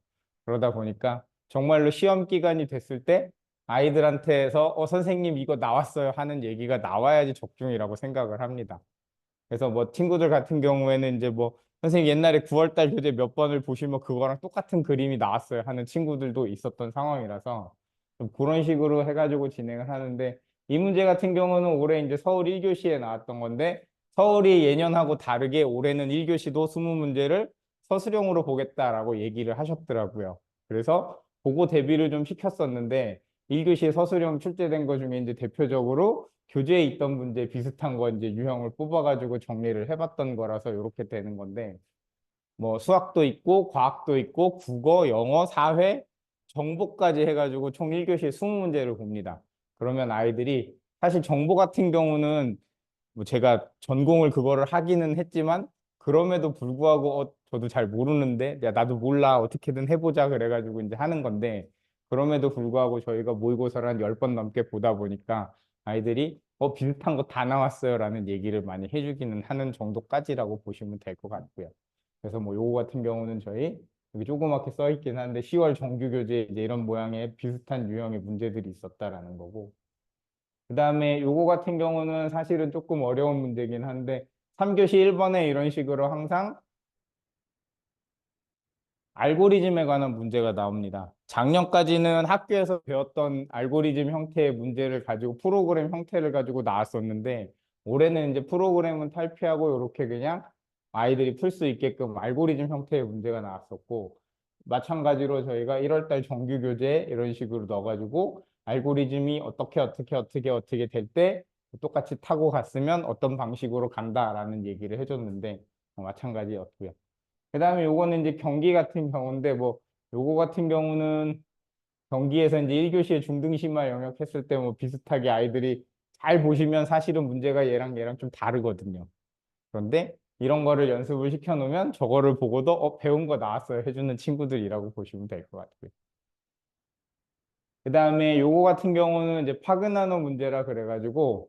Speaker 2: 그러다 보니까 정말로 시험 기간이 됐을 때 아이들한테서 선생님 이거 나왔어요 하는 얘기가 나와야지 적중이라고 생각을 합니다. 그래서 뭐 친구들 같은 경우에는 이제 뭐 선생님 옛날에 9월 달 교재 몇 번을 보시면 그거랑 똑같은 그림이 나왔어요 하는 친구들도 있었던 상황이라서 좀 그런 식으로 해가지고 진행을 하는데 이 문제 같은 경우는 올해 이제 서울 1교시에 나왔던 건데 서울이 예년하고 다르게 올해는 1교시도 20문제를 서술형으로 보겠다라고 얘기를 하셨더라고요. 그래서 그거 대비를 좀 시켰었는데 1교시 서술형 출제된 것 중에 이제 대표적으로 교재에 있던 문제 비슷한 거 이제 유형을 뽑아가지고 정리를 해봤던 거라서 이렇게 되는 건데 뭐 수학도 있고 과학도 있고 국어, 영어, 사회, 정보까지 해가지고 총 1교시에 20문제를 봅니다. 그러면 아이들이 사실 정보 같은 경우는 뭐 제가 전공을 그거를 하기는 했지만 그럼에도 불구하고 저도 잘 모르는데 야 나도 몰라 어떻게든 해보자 그래가지고 이제 하는 건데 그럼에도 불구하고 저희가 모의고사를 한 10번 넘게 보다 보니까 아이들이 비슷한 거 다 나왔어요 라는 얘기를 많이 해주기는 하는 정도까지라고 보시면 될 것 같고요. 그래서 뭐 요거 같은 경우는 저희 여기 조그맣게 써 있긴 한데 10월 정규 교재에 이제 이런 모양의 비슷한 유형의 문제들이 있었다라는 거고 그 다음에 요거 같은 경우는 사실은 조금 어려운 문제긴 한데 3교시 1번에 이런 식으로 항상 알고리즘에 관한 문제가 나옵니다. 작년까지는 학교에서 배웠던 알고리즘 형태의 문제를 가지고 프로그램 형태를 가지고 나왔었는데 올해는 이제 프로그램은 탈피하고 이렇게 그냥 아이들이 풀 수 있게끔 알고리즘 형태의 문제가 나왔었고 마찬가지로 저희가 1월 달 정규 교재에 이런 식으로 넣어가지고 알고리즘이 어떻게 될 때 똑같이 타고 갔으면 어떤 방식으로 간다라는 얘기를 해줬는데 마찬가지였고요. 그다음에 요거는 이제 경기 같은 경우인데 뭐 요거 같은 경우는 경기에서 이제 1교시에 중등심화 영역 했을 때 뭐 비슷하게 아이들이 잘 보시면 사실은 문제가 얘랑 좀 다르거든요. 그런데 이런 거를 연습을 시켜 놓으면 저거를 보고도 배운 거 나왔어요 해주는 친구들이라고 보시면 될 것 같고요. 그다음에 요거 같은 경우는 이제 파그나노 문제라 그래가지고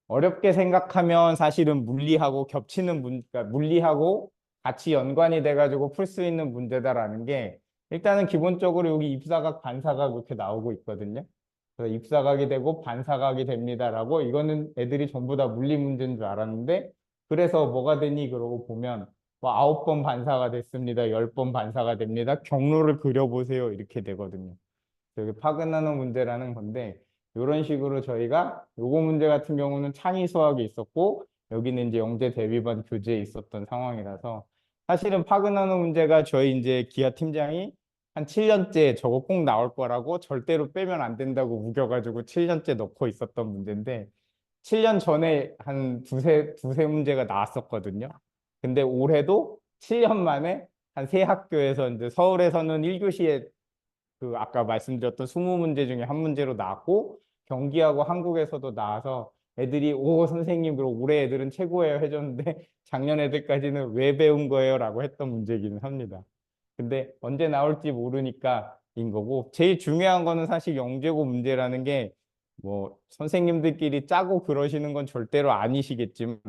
Speaker 2: 어렵게 생각하면 사실은 물리하고 그러니까 물리하고 같이 연관이 돼가지고 풀 수 있는 문제다라는 게 일단은 기본적으로 여기 입사각, 반사각 이렇게 나오고 있거든요. 그래서 입사각이 되고 반사각이 됩니다라고 이거는 애들이 전부 다 물리 문제인 줄 알았는데 그래서 뭐가 되니 그러고 보면 뭐 9번 반사가 됐습니다. 10번 반사가 됩니다. 경로를 그려보세요. 이렇게 되거든요. 여기 파근나노 문제라는 건데 이런 식으로 저희가 요거 문제 같은 경우는 창의 수학에 있었고 여기는 이제 영재 대비반 교재에 있었던 상황이라서 사실은 파그나노 문제가 저희 이제 기아 팀장이 한 7년째 저거 꼭 나올 거라고 절대로 빼면 안 된다고 우겨가지고 7년째 넣고 있었던 문제인데 7년 전에 한 두세 문제가 나왔었거든요. 근데 올해도 7년 만에 한 세 학교에서 이제 서울에서는 1교시에 그 아까 말씀드렸던 20문제 중에 한 문제로 나왔고 경기하고 한국에서도 나와서 애들이 오 선생님 그리고 올해 애들은 최고예요 해줬는데 작년 애들까지는 왜 배운 거예요 라고 했던 문제이기는 합니다. 근데 언제 나올지 모르니까 인 거고 제일 중요한 거는 사실 영재고 문제라는 게 뭐 선생님들끼리 짜고 그러시는 건 절대로 아니시겠지만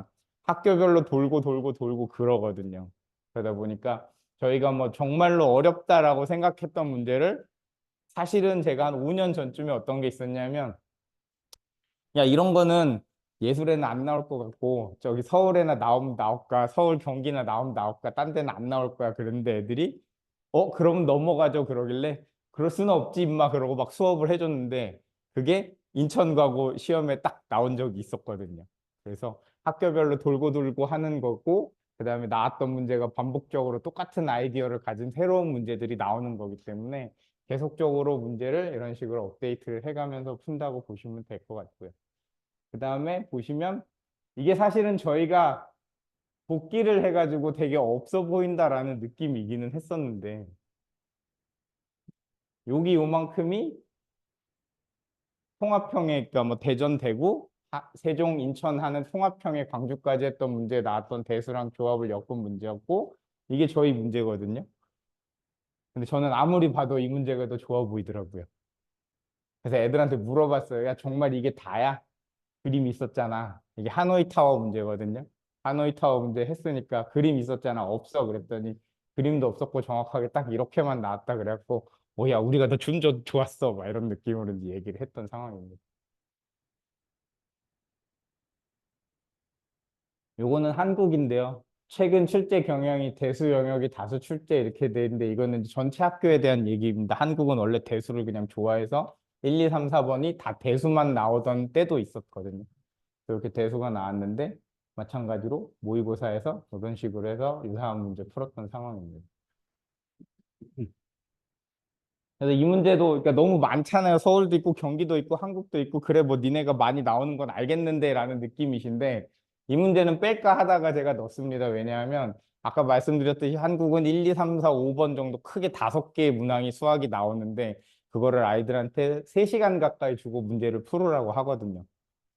Speaker 2: 학교별로 돌고 그러거든요. 그러다 보니까 저희가 뭐 정말로 어렵다라고 생각했던 문제를 사실은 제가 한 5년 전쯤에 어떤 게 있었냐면 야 이런 거는 예술에는 안 나올 것 같고 저기 서울에나 나오면 나올까 서울 경기나 나오면 나올까 딴 데는 안 나올 거야 그런데 애들이 그럼 넘어가죠 그러길래 그럴 수는 없지 임마 그러고 막 수업을 해줬는데 그게 인천 가고 시험에 딱 나온 적이 있었거든요. 그래서 학교별로 돌고 하는 거고 그다음에 나왔던 문제가 반복적으로 똑같은 아이디어를 가진 새로운 문제들이 나오는 거기 때문에 계속적으로 문제를 이런 식으로 업데이트를 해가면서 푼다고 보시면 될 것 같고요. 그 다음에 보시면 이게 사실은 저희가 복기를 해가지고 되게 없어 보인다라는 느낌이기는 했었는데 여기 요만큼이 통합형의 그러니까 뭐 대전, 대구, 세종, 인천 하는 통합형의 광주까지 했던 문제에 나왔던 대수랑 조합을 엮은 문제였고 이게 저희 문제거든요. 근데 저는 아무리 봐도 이 문제가 더 좋아 보이더라고요. 그래서 애들한테 물어봤어요. 야, 정말 이게 다야? 그림이 있었잖아. 이게 하노이 타워 문제거든요. 하노이 타워 문제 했으니까 그림 있었잖아. 없어. 그랬더니 그림도 없었고 정확하게 딱 이렇게만 나왔다. 그래갖고 야, 우리가 더 준조 좋았어. 막 이런 느낌으로 이제 얘기를 했던 상황입니다. 요거는 한국인데요. 최근 출제 경향이 대수 영역이 다수 출제 이렇게 돼 있는데 이거는 이제 전체 학교에 대한 얘기입니다. 한국은 원래 대수를 그냥 좋아해서 1, 2, 3, 4번이 다 대수만 나오던 때도 있었거든요. 이렇게 대수가 나왔는데 마찬가지로 모의고사에서 이런 식으로 해서 유사한 문제 풀었던 상황입니다. 그래서 이 문제도 그러니까 너무 많잖아요. 서울도 있고 경기도 있고 한국도 있고 그래 뭐 니네가 많이 나오는 건 알겠는데 라는 느낌이신데 이 문제는 뺄까 하다가 제가 넣습니다. 왜냐하면 아까 말씀드렸듯이 한국은 1, 2, 3, 4, 5번 정도 크게 5개의 문항이 수학이 나오는데 그거를 아이들한테 3시간 가까이 주고 문제를 풀으라고 하거든요.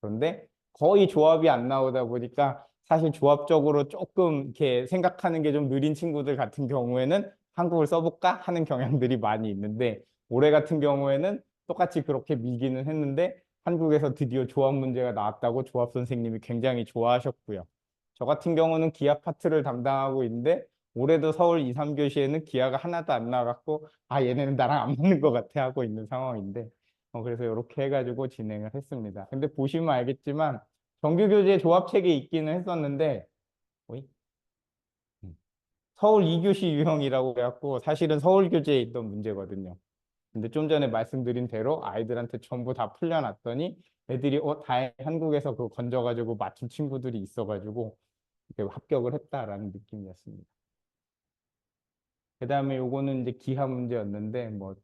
Speaker 2: 그런데 거의 조합이 안 나오다 보니까 사실 조합적으로 조금 이렇게 생각하는 게 좀 느린 친구들 같은 경우에는 한국을 써볼까 하는 경향들이 많이 있는데 올해 같은 경우에는 똑같이 그렇게 밀기는 했는데 한국에서 드디어 조합 문제가 나왔다고 조합 선생님이 굉장히 좋아하셨고요. 저 같은 경우는 기하 파트를 담당하고 있는데 올해도 서울 2, 3교시에는 기하가 하나도 안 나갔고 얘네는 나랑 안 맞는 것 같아 하고 있는 상황인데 그래서 이렇게 해가지고 진행을 했습니다. 근데 보시면 알겠지만 정규 교재 조합책이 있기는 했었는데 어이? 서울 2교시 유형이라고 해갖고 사실은 서울 교재에 있던 문제거든요. 근데 좀 전에 말씀드린 대로 아이들한테 전부 다 풀려놨더니 애들이 다행히 한국에서 그거 건져가지고 맞춘 친구들이 있어가지고 이렇게 합격을 했다라는 느낌이었습니다. 그다음에 요거는 이제 기하 문제였는데 뭐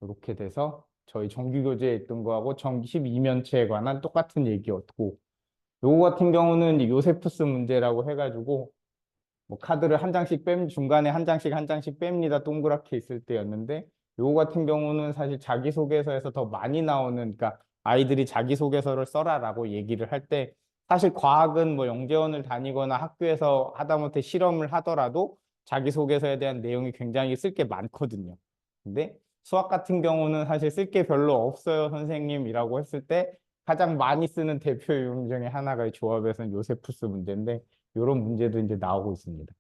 Speaker 2: 이렇게 돼서 저희 정규 교재에 있던 거하고 정기 12면체에 관한 똑같은 얘기였고 요거 같은 경우는 이제 요세푸스 문제라고 해가지고 뭐 카드를 한 장씩 중간에 한 장씩 뺍니다. 동그랗게 있을 때였는데 요거 같은 경우는 사실 자기소개서에서 더 많이 나오는 그러니까 아이들이 자기소개서를 써라라고 얘기를 할 때 사실 과학은 뭐 영재원을 다니거나 학교에서 하다못해 실험을 하더라도 자기소개서에 대한 내용이 굉장히 쓸 게 많거든요. 근데 수학 같은 경우는 사실 쓸 게 별로 없어요, 선생님이라고 했을 때 가장 많이 쓰는 대표 유형 중에 하나가 이 조합에서는 요세푸스 문제인데 이런 문제도 이제 나오고 있습니다.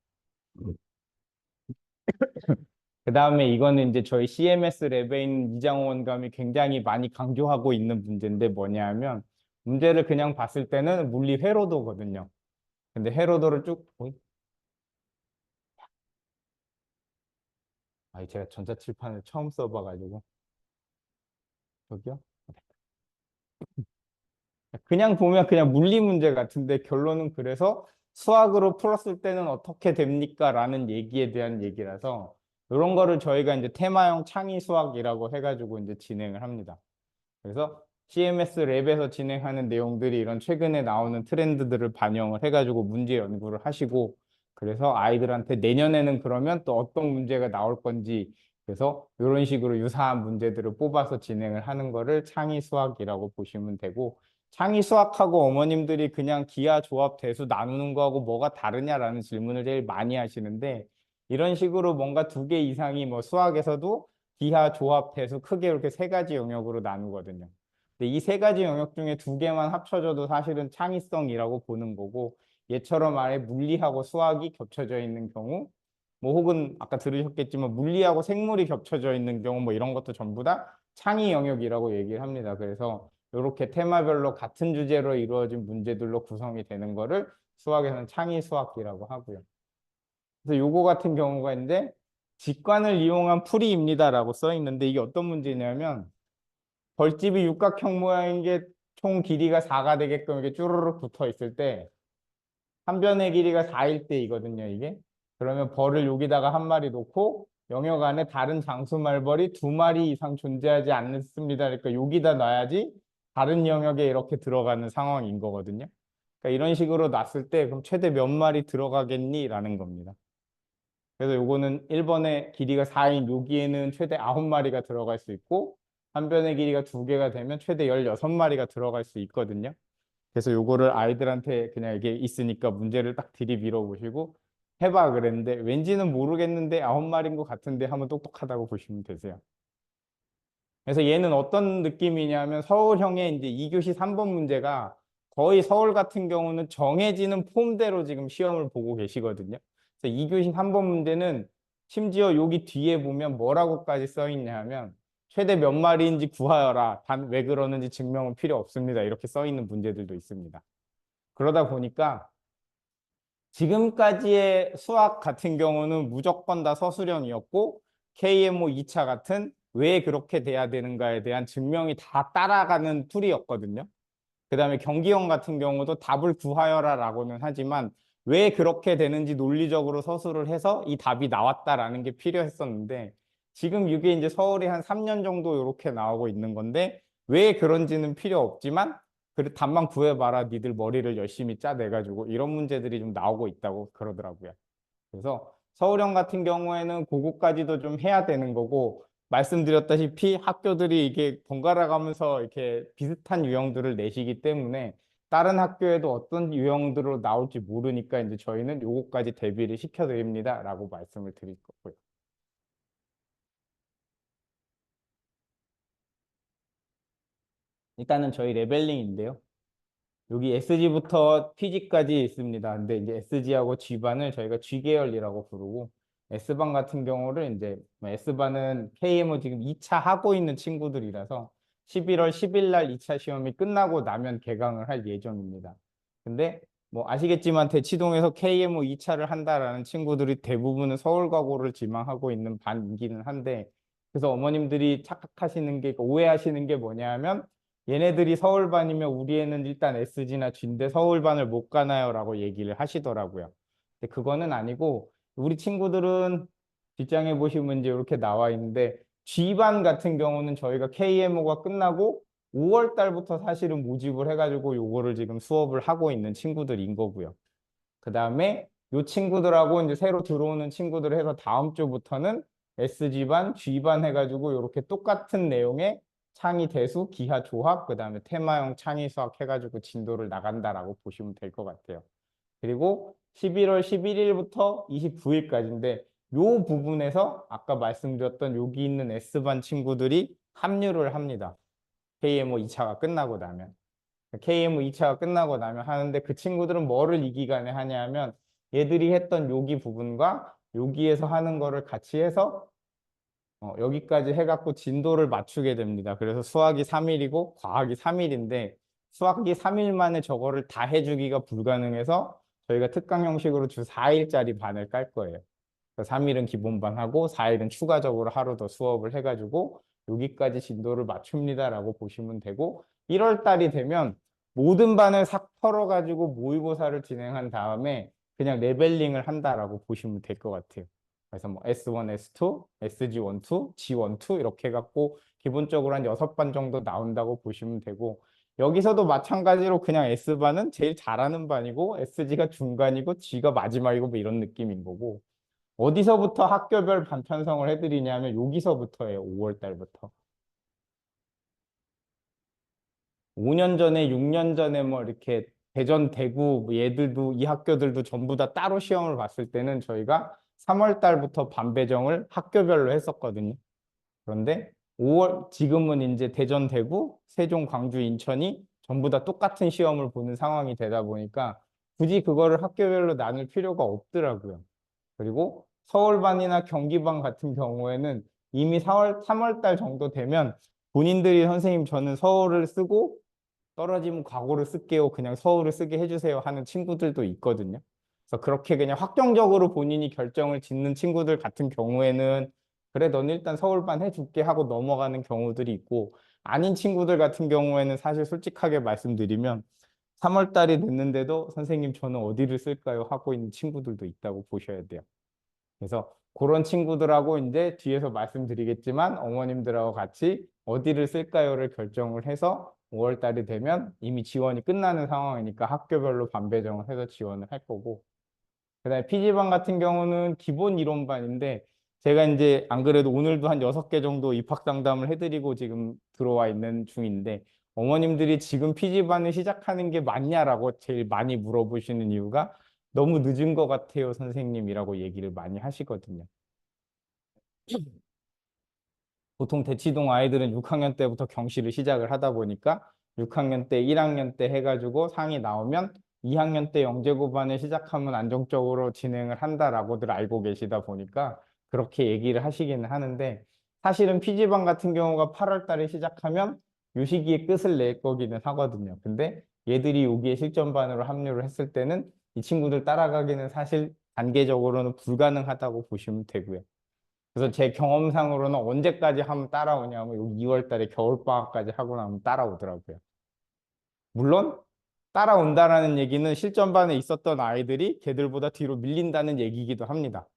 Speaker 2: 그 다음에 이거는 이제 저희 CMS 랩에 있는 이장호 원감이 굉장히 많이 강조하고 있는 문제인데 뭐냐 하면 문제를 그냥 봤을 때는 물리 회로도거든요. 근데 회로도를 쭉, 제가 전자칠판을 처음 써봐가지고, 저기요? 그냥 보면 그냥 물리 문제 같은데 결론은 그래서 수학으로 풀었을 때는 어떻게 됩니까? 라는 얘기에 대한 얘기라서 이런 거를 저희가 이제 테마형 창의 수학이라고 해가지고 이제 진행을 합니다. 그래서 CMS 랩에서 진행하는 내용들이 이런 최근에 나오는 트렌드들을 반영을 해가지고 문제 연구를 하시고 그래서 아이들한테 내년에는 그러면 또 어떤 문제가 나올 건지 그래서 이런 식으로 유사한 문제들을 뽑아서 진행을 하는 거를 창의 수학이라고 보시면 되고 창의 수학하고 어머님들이 그냥 기하, 조합, 대수 나누는 거하고 뭐가 다르냐라는 질문을 제일 많이 하시는데 이런 식으로 뭔가 두 개 이상이 뭐 수학에서도 기하, 조합, 대수 크게 이렇게 세 가지 영역으로 나누거든요. 근데 이 세 가지 영역 중에 두 개만 합쳐져도 사실은 창의성이라고 보는 거고 얘처럼 아예 물리하고 수학이 겹쳐져 있는 경우 뭐 혹은 아까 들으셨겠지만 물리하고 생물이 겹쳐져 있는 경우 뭐 이런 것도 전부 다 창의 영역이라고 얘기를 합니다. 그래서 이렇게 테마별로 같은 주제로 이루어진 문제들로 구성이 되는 거를 수학에서는 창의 수학이라고 하고요. 그래서 요거 같은 경우가 이제 직관을 이용한 풀이입니다라고 써 있는데 이게 어떤 문제냐면 벌집이 육각형 모양인 게 총 길이가 4가 되게끔 이렇게 쭈르륵 붙어 있을 때 한 변의 길이가 4일 때이거든요, 이게. 그러면 벌을 여기다가 한 마리 놓고 영역 안에 다른 장수 말벌이 2마리 이상 존재하지 않습니다. 그러니까 여기다 놔야지 다른 영역에 이렇게 들어가는 상황인 거거든요. 그러니까 이런 식으로 놨을 때 그럼 최대 몇 마리 들어가겠니? 라는 겁니다. 그래서 요거는 1번의 길이가 4인 여기에는 최대 9마리가 들어갈 수 있고 한 변의 길이가 2개가 되면 최대 16마리가 들어갈 수 있거든요. 그래서 요거를 아이들한테 그냥 이게 있으니까 문제를 딱 들이밀어 보시고 해봐 그랬는데 왠지는 모르겠는데 9마리인 것 같은데 하면 똑똑하다고 보시면 되세요. 그래서 얘는 어떤 느낌이냐면 서울형의 이제 2교시 3번 문제가 거의 서울 같은 경우는 정해지는 폼대로 지금 시험을 보고 계시거든요. 그래서 2교시 3번 문제는 심지어 여기 뒤에 보면 뭐라고까지 써 있냐 하면 최대 몇 마리인지 구하여라. 단 왜 그러는지 증명은 필요 없습니다. 이렇게 써 있는 문제들도 있습니다. 그러다 보니까 지금까지의 수학 같은 경우는 무조건 다 서술형이었고 KMO 2차 같은 왜 그렇게 돼야 되는가에 대한 증명이 다 따라가는 풀이였거든요. 그 다음에 경기형 같은 경우도 답을 구하여라라고는 하지만 왜 그렇게 되는지 논리적으로 서술을 해서 이 답이 나왔다라는 게 필요했었는데 지금 이게 이제 서울이 한 3년 정도 이렇게 나오고 있는 건데 왜 그런지는 필요 없지만 그 답만 구해봐라 니들 머리를 열심히 짜내가지고 이런 문제들이 좀 나오고 있다고 그러더라고요. 그래서 서울형 같은 경우에는 그거까지도 좀 해야 되는 거고 말씀드렸다시피 학교들이 이게 번갈아 가면서 이렇게 비슷한 유형들을 내시기 때문에 다른 학교에도 어떤 유형들로 나올지 모르니까 이제 저희는 요거까지 대비를 시켜드립니다라고 말씀을 드릴 거고요. 일단은 저희 레벨링인데요. 여기 SG부터 PG까지 있습니다. 근데 이제 SG하고 G반을 저희가 G계열이라고 부르고 S반 같은 경우를 이제 S반은 KMO 지금 2차 하고 있는 친구들이라서 11월 10일 날 2차 시험이 끝나고 나면 개강을 할 예정입니다. 근데 뭐 아시겠지만 대치동에서 KMO 2차를 한다라는 친구들이 대부분은 서울과고를 지망하고 있는 반이기는 한데 그래서 어머님들이 착각하시는 게 오해하시는 게 뭐냐면 얘네들이 서울반이면 우리 애는 일단 SG나 G인데 서울반을 못 가나요라고 얘기를 하시더라고요. 근데 그거는 아니고 우리 친구들은 뒷장에 보시면 이제 이렇게 나와 있는데 G반 같은 경우는 저희가 KMO가 끝나고 5월 달부터 사실은 모집을 해가지고 요거를 지금 수업을 하고 있는 친구들인 거고요. 그 다음에 요 친구들하고 이제 새로 들어오는 친구들 해서 다음 주부터는 SG반, G반 해가지고 이렇게 똑같은 내용의 창의 대수, 기하 조합, 그 다음에 테마형 창의 수학 해가지고 진도를 나간다라고 보시면 될 것 같아요. 그리고 11월 11일부터 29일까지인데 요 부분에서 아까 말씀드렸던 여기 있는 S반 친구들이 합류를 합니다. KMO 2차가 끝나고 나면. KMO 2차가 끝나고 나면 하는데 그 친구들은 뭐를 이 기간에 하냐면 얘들이 했던 여기 부분과 여기에서 하는 거를 같이 해서 여기까지 해갖고 진도를 맞추게 됩니다. 그래서 수학이 3일이고 과학이 3일인데 수학이 3일 만에 저거를 다 해주기가 불가능해서 저희가 특강 형식으로 주 4일짜리 반을 깔 거예요. 3일은 기본반 하고 4일은 추가적으로 하루 더 수업을 해가지고 여기까지 진도를 맞춥니다라고 보시면 되고 1월 달이 되면 모든 반을 싹 털어가지고 모의고사를 진행한 다음에 그냥 레벨링을 한다라고 보시면 될 것 같아요. 그래서 뭐 S1, S2, SG1, 2, G1, 2 이렇게 해갖고 기본적으로 한 6반 정도 나온다고 보시면 되고 여기서도 마찬가지로 그냥 S반은 제일 잘하는 반이고 SG가 중간이고 G가 마지막이고 뭐 이런 느낌인 거고 어디서부터 학교별 반 편성을 해드리냐면 여기서부터예요. 5월 달부터. 5년 전에, 6년 전에 뭐 이렇게 대전, 대구 뭐 얘들도 이 학교들도 전부 다 따로 시험을 봤을 때는 저희가 3월 달부터 반 배정을 학교별로 했었거든요. 그런데 5월 지금은 이제 대전, 대구, 세종, 광주, 인천이 전부 다 똑같은 시험을 보는 상황이 되다 보니까 굳이 그거를 학교별로 나눌 필요가 없더라고요. 그리고 서울반이나 경기반 같은 경우에는 이미 3월 달 정도 되면 본인들이 선생님 저는 서울을 쓰고 떨어지면 과고를 쓸게요. 그냥 서울을 쓰게 해주세요 하는 친구들도 있거든요. 그래서 그렇게 그냥 확정적으로 본인이 결정을 짓는 친구들 같은 경우에는 그래 너는 일단 서울반 해줄게 하고 넘어가는 경우들이 있고 아닌 친구들 같은 경우에는 사실 솔직하게 말씀드리면 3월 달이 됐는데도 선생님 저는 어디를 쓸까요? 하고 있는 친구들도 있다고 보셔야 돼요. 그래서 그런 친구들하고 이제 뒤에서 말씀드리겠지만 어머님들하고 같이 어디를 쓸까요를 결정을 해서 5월 달이 되면 이미 지원이 끝나는 상황이니까 학교별로 반 배정을 해서 지원을 할 거고 그다음에 PG반 같은 경우는 기본 이론반인데 제가 이제 안 그래도 오늘도 한 6개 정도 입학 상담을 해드리고 지금 들어와 있는 중인데 어머님들이 지금 PG반을 시작하는 게 맞냐라고 제일 많이 물어보시는 이유가 너무 늦은 것 같아요, 선생님이라고 얘기를 많이 하시거든요. 보통 대치동 아이들은 6학년 때부터 경시를 시작을 하다 보니까 6학년 때, 1학년 때 해가지고 상이 나오면 2학년 때 영재고반을 시작하면 안정적으로 진행을 한다라고들 알고 계시다 보니까 그렇게 얘기를 하시기는 하는데 사실은 PG반 같은 경우가 8월 달에 시작하면 요 시기에 끝을 낼 거기는 하거든요. 근데 얘들이 여기에 실전반으로 합류를 했을 때는 이 친구들 따라가기는 사실 단계적으로는 불가능하다고 보시면 되고요. 그래서 제 경험상으로는 언제까지 하면 따라오냐면 여기 2월 달에 겨울방학까지 하고 나면 따라오더라고요. 물론 따라온다라는 얘기는 실전반에 있었던 아이들이 걔들보다 뒤로 밀린다는 얘기이기도 합니다.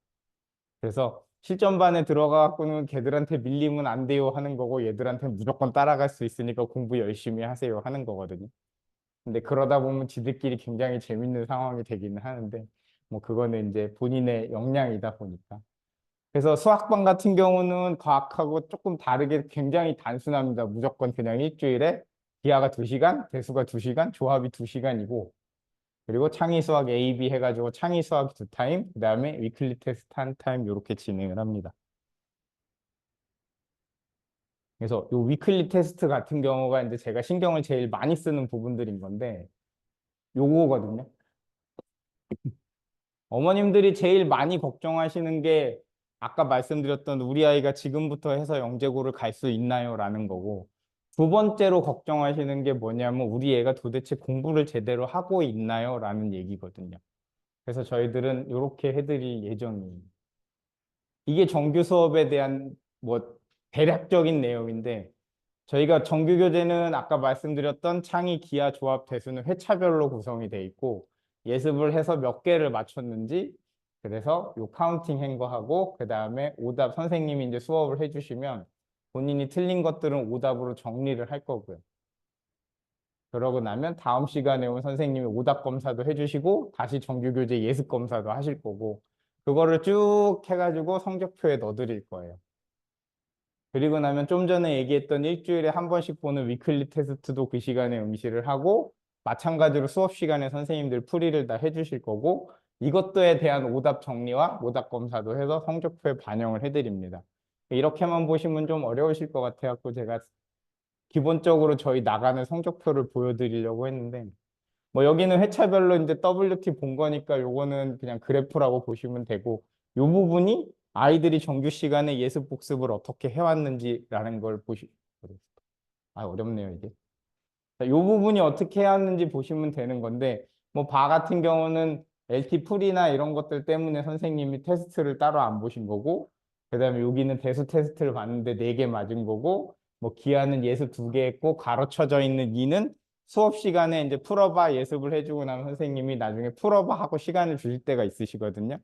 Speaker 2: 그래서 실전반에 들어가 갖고는 걔들한테 밀리면 안 돼요 하는 거고 얘들한테 무조건 따라갈 수 있으니까 공부 열심히 하세요 하는 거거든요. 근데 그러다 보면 지들끼리 굉장히 재밌는 상황이 되기는 하는데 뭐 그거는 이제 본인의 역량이다 보니까. 그래서 수학반 같은 경우는 과학하고 조금 다르게 굉장히 단순합니다. 무조건 그냥 일주일에 기하가 2시간, 대수가 2시간, 조합이 2시간이고 그리고 창의 수학 A, B 해가지고 창의 수학 2타임, 그 다음에 위클리 테스트 1타임 이렇게 진행을 합니다. 그래서 이 위클리 테스트 같은 경우가 이제 제가 신경을 제일 많이 쓰는 부분들인 건데 요거거든요. 어머님들이 제일 많이 걱정하시는 게 아까 말씀드렸던 우리 아이가 지금부터 해서 영재고를 갈 수 있나요? 라는 거고 두 번째로 걱정하시는 게 뭐냐면 우리 애가 도대체 공부를 제대로 하고 있나요? 라는 얘기거든요. 그래서 저희들은 이렇게 해드릴 예정이에요. 이게 정규 수업에 대한 뭐 대략적인 내용인데 저희가 정규 교재는 아까 말씀드렸던 창의, 기하, 조합, 대수는 회차별로 구성이 돼 있고 예습을 해서 몇 개를 맞췄는지 그래서 요 카운팅 한 거 하고 그 다음에 오답 선생님이 이제 수업을 해주시면 본인이 틀린 것들은 오답으로 정리를 할 거고요. 그러고 나면 다음 시간에 온 선생님이 오답 검사도 해주시고 다시 정규 교재 예습 검사도 하실 거고 그거를 쭉 해가지고 성적표에 넣어드릴 거예요. 그리고 나면 좀 전에 얘기했던 일주일에 한 번씩 보는 위클리 테스트도 그 시간에 응시를 하고 마찬가지로 수업 시간에 선생님들 풀이를 다 해주실 거고 이것도에 대한 오답 정리와 오답 검사도 해서 성적표에 반영을 해드립니다. 이렇게만 보시면 좀 어려우실 것 같아갖고 제가 기본적으로 저희 나가는 성적표를 보여드리려고 했는데 뭐 여기는 회차별로 이제 WT 본 거니까 요거는 그냥 그래프라고 보시면 되고 요 부분이 아이들이 정규 시간에 예습 복습을 어떻게 해왔는지라는 걸 어렵네요 이게. 자, 요 부분이 어떻게 해왔는지 보시면 되는 건데 뭐 바 같은 경우는 LT 풀이나 이런 것들 때문에 선생님이 테스트를 따로 안 보신 거고 그다음에 여기는 대수 테스트를 봤는데 4개 맞은 거고 뭐 기하는 예습 2개 했고 가로쳐져 있는 이는 수업 시간에 이제 풀어봐 예습을 해주고 나면 선생님이 나중에 풀어봐 하고 시간을 주실 때가 있으시거든요.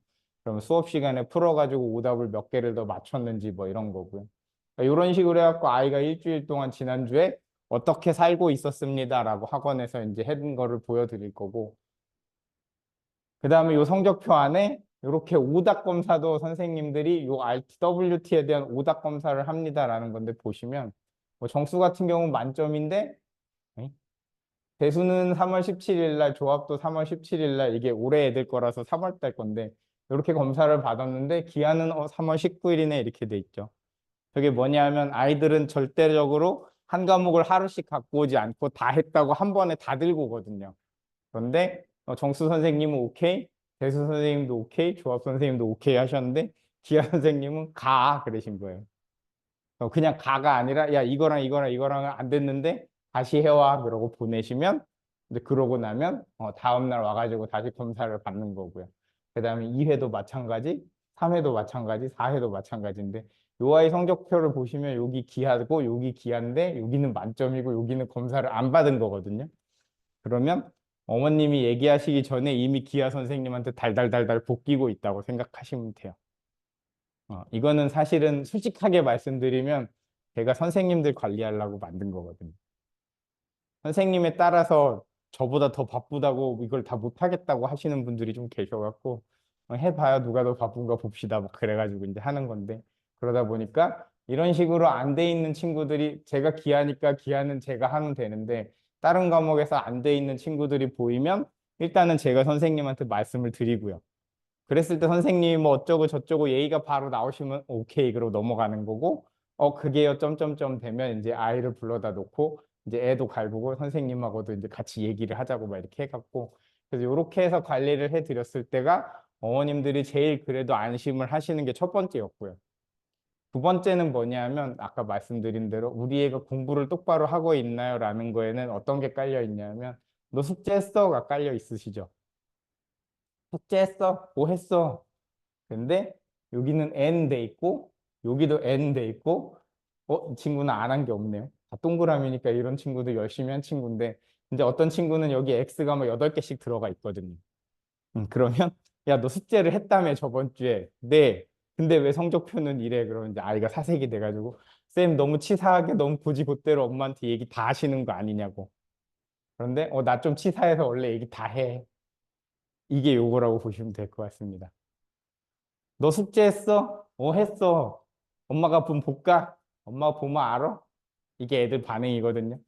Speaker 2: 그럼 수업 시간에 풀어가지고 오답을 몇 개를 더 맞췄는지 뭐 이런 거고요. 그러니까 이런 식으로 해갖고 아이가 일주일 동안 지난주에 어떻게 살고 있었습니다라고 학원에서 이제 해둔 거를 보여드릴 거고 그 다음에 요 성적표 안에 이렇게 오답 검사도 선생님들이 요 RTWT에 대한 오답 검사를 합니다라는 건데 보시면 뭐 정수 같은 경우는 만점인데 대수는 3월 17일 날, 조합도 3월 17일 날 이게 올해 애들 거라서 3월 달 건데 이렇게 검사를 받았는데 기한은 3월 19일이네 이렇게 돼 있죠. 그게 뭐냐면 아이들은 절대적으로 한 과목을 하루씩 갖고 오지 않고 다 했다고 한 번에 다 들고 오거든요. 그런데 정수 선생님은 오케이, 대수 선생님도 오케이, 조합 선생님도 오케이 하셨는데 기하 선생님은 가 그러신 거예요. 그냥 가가 아니라 야 이거랑 이거랑 이거랑은 안 됐는데 다시 해와 그러고 보내시면 이제 그러고 나면 다음 날 와가지고 다시 검사를 받는 거고요. 그다음에 2회도 마찬가지, 3회도 마찬가지, 4회도 마찬가지인데 요 아이 성적표를 보시면 여기 기하고 여기 기하인데 여기는 만점이고 여기는 검사를 안 받은 거거든요. 그러면 어머님이 얘기하시기 전에 이미 기하 선생님한테 달달달달 볶이고 있다고 생각하시면 돼요. 이거는 사실은 솔직하게 말씀드리면 제가 선생님들 관리하려고 만든 거거든요. 선생님에 따라서 저보다 더 바쁘다고 이걸 다 못하겠다고 하시는 분들이 좀 계셔갖고 해봐야 누가 더 바쁜가 봅시다. 막 그래가지고 이제 하는 건데 그러다 보니까 이런 식으로 안 돼 있는 친구들이 제가 기하니까 기하는 제가 하면 되는데 다른 과목에서 안 돼 있는 친구들이 보이면 일단은 제가 선생님한테 말씀을 드리고요. 그랬을 때 선생님이 뭐 어쩌고 저쩌고 예의가 바로 나오시면 오케이 그러고 넘어가는 거고 그게요 점점점 되면 이제 아이를 불러다 놓고 이제 애도 갈구고 선생님하고도 이제 같이 얘기를 하자고 막 이렇게 해갖고 그래서 이렇게 해서 관리를 해드렸을 때가 어머님들이 제일 그래도 안심을 하시는 게 첫 번째였고요. 두 번째는 뭐냐면 아까 말씀드린 대로 우리 애가 공부를 똑바로 하고 있나요? 라는 거에는 어떤 게 깔려 있냐면 너 숙제했어?가 깔려 있으시죠? 숙제했어? 뭐 했어? 근데 여기는 N 돼 있고 여기도 N 돼 있고 이 친구는 안 한 게 없네요. 다 동그라미니까 이런 친구도 열심히 한 친구인데 이제 어떤 친구는 여기 X가 뭐 8개씩 들어가 있거든요. 그러면 야, 너 숙제를 했다며 저번 주에. 네. 근데 왜 성적표는 이래? 그러면 이제 아이가 사색이 돼가지고 쌤 너무 치사하게 너무 곧이곧대로 엄마한테 얘기 다 하시는 거 아니냐고. 그런데 나 좀 치사해서 원래 얘기 다 해. 이게 요거라고 보시면 될 것 같습니다. 너 숙제했어? 했어. 엄마가 좀 볼까? 엄마가 보면 알아? 이게 애들 반응이거든요.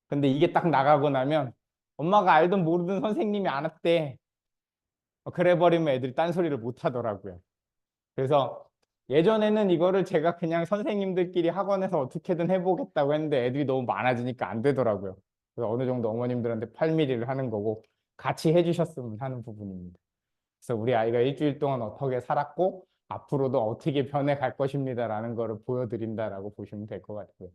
Speaker 2: 근데 이게 딱 나가고 나면 엄마가 알든 모르든 선생님이 안 왔대. 그래 버리면 애들이 딴소리를 못 하더라고요. 그래서 예전에는 이거를 제가 그냥 선생님들끼리 학원에서 어떻게든 해보겠다고 했는데 애들이 너무 많아지니까 안 되더라고요. 그래서 어느 정도 어머님들한테 8mm를 하는 거고 같이 해주셨으면 하는 부분입니다. 그래서 우리 아이가 일주일 동안 어떻게 살았고 앞으로도 어떻게 변해갈 것입니다라는 거를 보여드린다라고 보시면 될 것 같고요.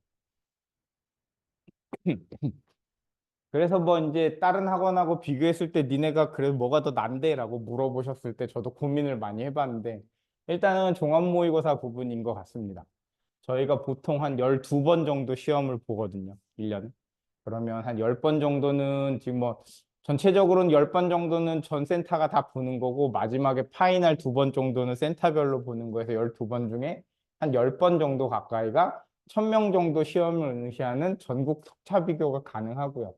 Speaker 2: 그래서 뭐 이제 다른 학원하고 비교했을 때 니네가 그래도 뭐가 더 난데? 라고 물어보셨을 때 저도 고민을 많이 해봤는데 일단은 종합 모의고사 부분인 것 같습니다. 저희가 보통 한 12번 정도 시험을 보거든요. 1년에. 그러면 한 10번 정도는 지금 뭐 전체적으로는 10번 정도는 전 센터가 다 보는 거고 마지막에 파이널 2번 정도는 센터별로 보는 거에서 12번 중에 한 10번 정도 가까이가 1000명 정도 시험을 응시하는 전국 석차 비교가 가능하고요.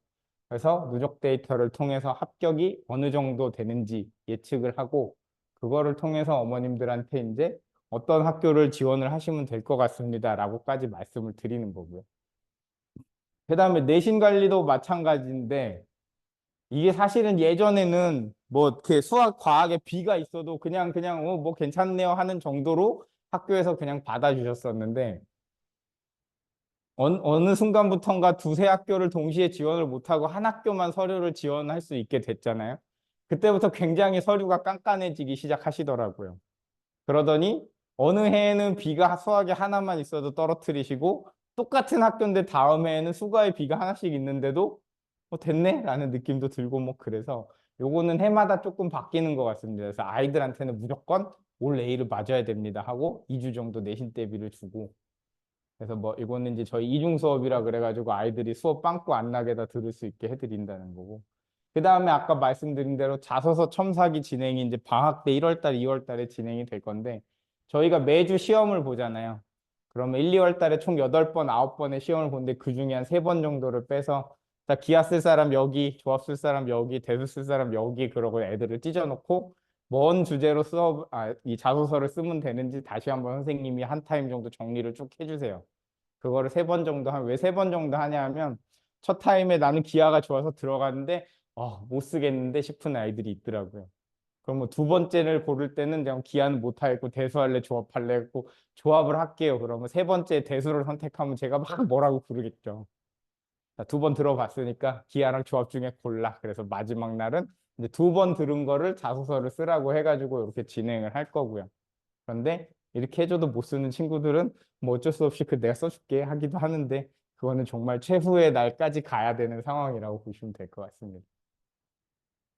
Speaker 2: 그래서 누적 데이터를 통해서 합격이 어느 정도 되는지 예측을 하고 그거를 통해서 어머님들한테 이제 어떤 학교를 지원을 하시면 될 것 같습니다. 라고까지 말씀을 드리는 거고요. 그 다음에 내신 관리도 마찬가지인데 이게 사실은 예전에는 뭐 이렇게 수학, 과학에 B가 있어도 그냥 뭐 괜찮네요 하는 정도로 학교에서 그냥 받아주셨었는데 어느 순간부턴가 두세 학교를 동시에 지원을 못하고 한 학교만 서류를 지원할 수 있게 됐잖아요. 그때부터 굉장히 서류가 깐깐해지기 시작하시더라고요. 그러더니 어느 해에는 B가 수학에 하나만 있어도 떨어뜨리시고 똑같은 학교인데 다음 해에는 수가에 B가 하나씩 있는데도 됐네? 라는 느낌도 들고 뭐 그래서 요거는 해마다 조금 바뀌는 것 같습니다. 그래서 아이들한테는 무조건 올 A를 맞아야 됩니다 하고 2주 정도 내신 대비를 주고 그래서 뭐 이거는 이제 저희 이중 수업이라 그래가지고 아이들이 수업 빵꾸 안 나게다 들을 수 있게 해드린다는 거고. 그 다음에 아까 말씀드린 대로 자소서 첨삭이 진행이 이제 방학 때 1월 달, 2월 달에 진행이 될 건데 저희가 매주 시험을 보잖아요. 그러면 1, 2월 달에 총 8번, 9번의 시험을 보는데 그중에 한 3번 정도를 빼서 자, 기하 쓸 사람 여기, 조합 쓸 사람 여기, 대수 쓸 사람 여기 그러고 애들을 찢어놓고 뭔 주제로 이 자소서를 쓰면 되는지 다시 한번 선생님이 한 타임 정도 정리를 쭉 해주세요. 그거를 3번 정도 왜 3번 정도 하냐 하면 첫 타임에 나는 기하가 좋아서 들어갔는데 못 쓰겠는데 싶은 아이들이 있더라고요. 그럼 뭐 두 번째를 고를 때는 그냥 기하는 못하겠고 대수할래 조합할래 했고 조합을 할게요. 그러면 세 번째 대수를 선택하면 제가 막 뭐라고 부르겠죠. 2번 들어봤으니까 기하랑 조합 중에 골라. 그래서 마지막 날은 이제 2번 들은 거를 자소서를 쓰라고 해가지고 이렇게 진행을 할 거고요. 그런데 이렇게 해줘도 못 쓰는 친구들은 뭐 어쩔 수 없이 내가 써줄게 하기도 하는데 그거는 정말 최후의 날까지 가야 되는 상황이라고 보시면 될 것 같습니다.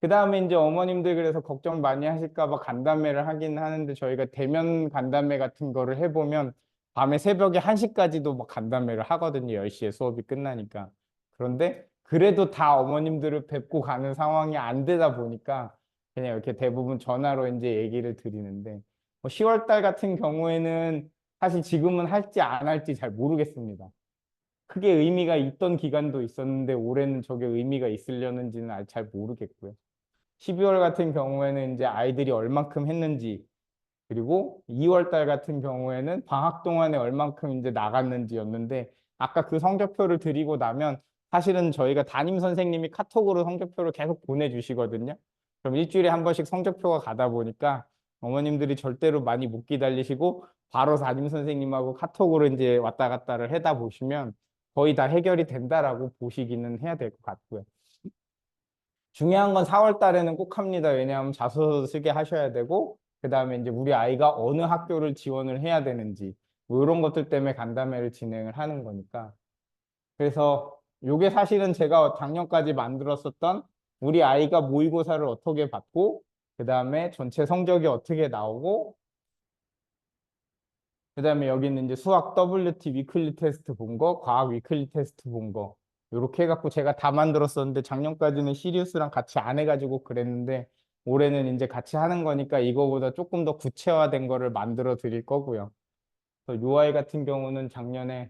Speaker 2: 그 다음에 이제 어머님들 그래서 걱정 많이 하실까 봐 간담회를 하긴 하는데 저희가 대면 간담회 같은 거를 해보면 밤에 새벽에 1시까지도 막 간담회를 하거든요. 10시에 수업이 끝나니까. 그런데 그래도 다 어머님들을 뵙고 가는 상황이 안 되다 보니까 그냥 이렇게 대부분 전화로 이제 얘기를 드리는데 뭐 10월 달 같은 경우에는 사실 지금은 할지 안 할지 잘 모르겠습니다. 크게 의미가 있던 기간도 있었는데 올해는 저게 의미가 있으려는지는 아직 잘 모르겠고요. 12월 같은 경우에는 이제 아이들이 얼만큼 했는지 그리고 2월 달 같은 경우에는 방학 동안에 얼만큼 이제 나갔는지였는데 아까 그 성적표를 드리고 나면 사실은 저희가 담임 선생님이 카톡으로 성적표를 계속 보내주시거든요. 그럼 일주일에 한 번씩 성적표가 가다 보니까 어머님들이 절대로 많이 못 기다리시고 바로 담임 선생님하고 카톡으로 이제 왔다 갔다를 해다 보시면 거의 다 해결이 된다라고 보시기는 해야 될 것 같고요. 중요한 건 4월 달에는 꼭 합니다. 왜냐하면 자소서 쓰게 하셔야 되고, 그 다음에 이제 우리 아이가 어느 학교를 지원을 해야 되는지, 뭐 이런 것들 때문에 간담회를 진행을 하는 거니까. 그래서 이게 사실은 제가 작년까지 만들었었던 우리 아이가 모의고사를 어떻게 받고, 그 다음에 전체 성적이 어떻게 나오고, 그 다음에 여기는 이제 수학 WT 위클리 테스트 본 거, 과학 위클리 테스트 본 거. 이렇게 해갖고 제가 다 만들었었는데 작년까지는 시리우스랑 같이 안 해가지고 그랬는데 올해는 이제 같이 하는 거니까 이거보다 조금 더 구체화된 거를 만들어 드릴 거고요. 그래서 요 아이 같은 경우는 작년에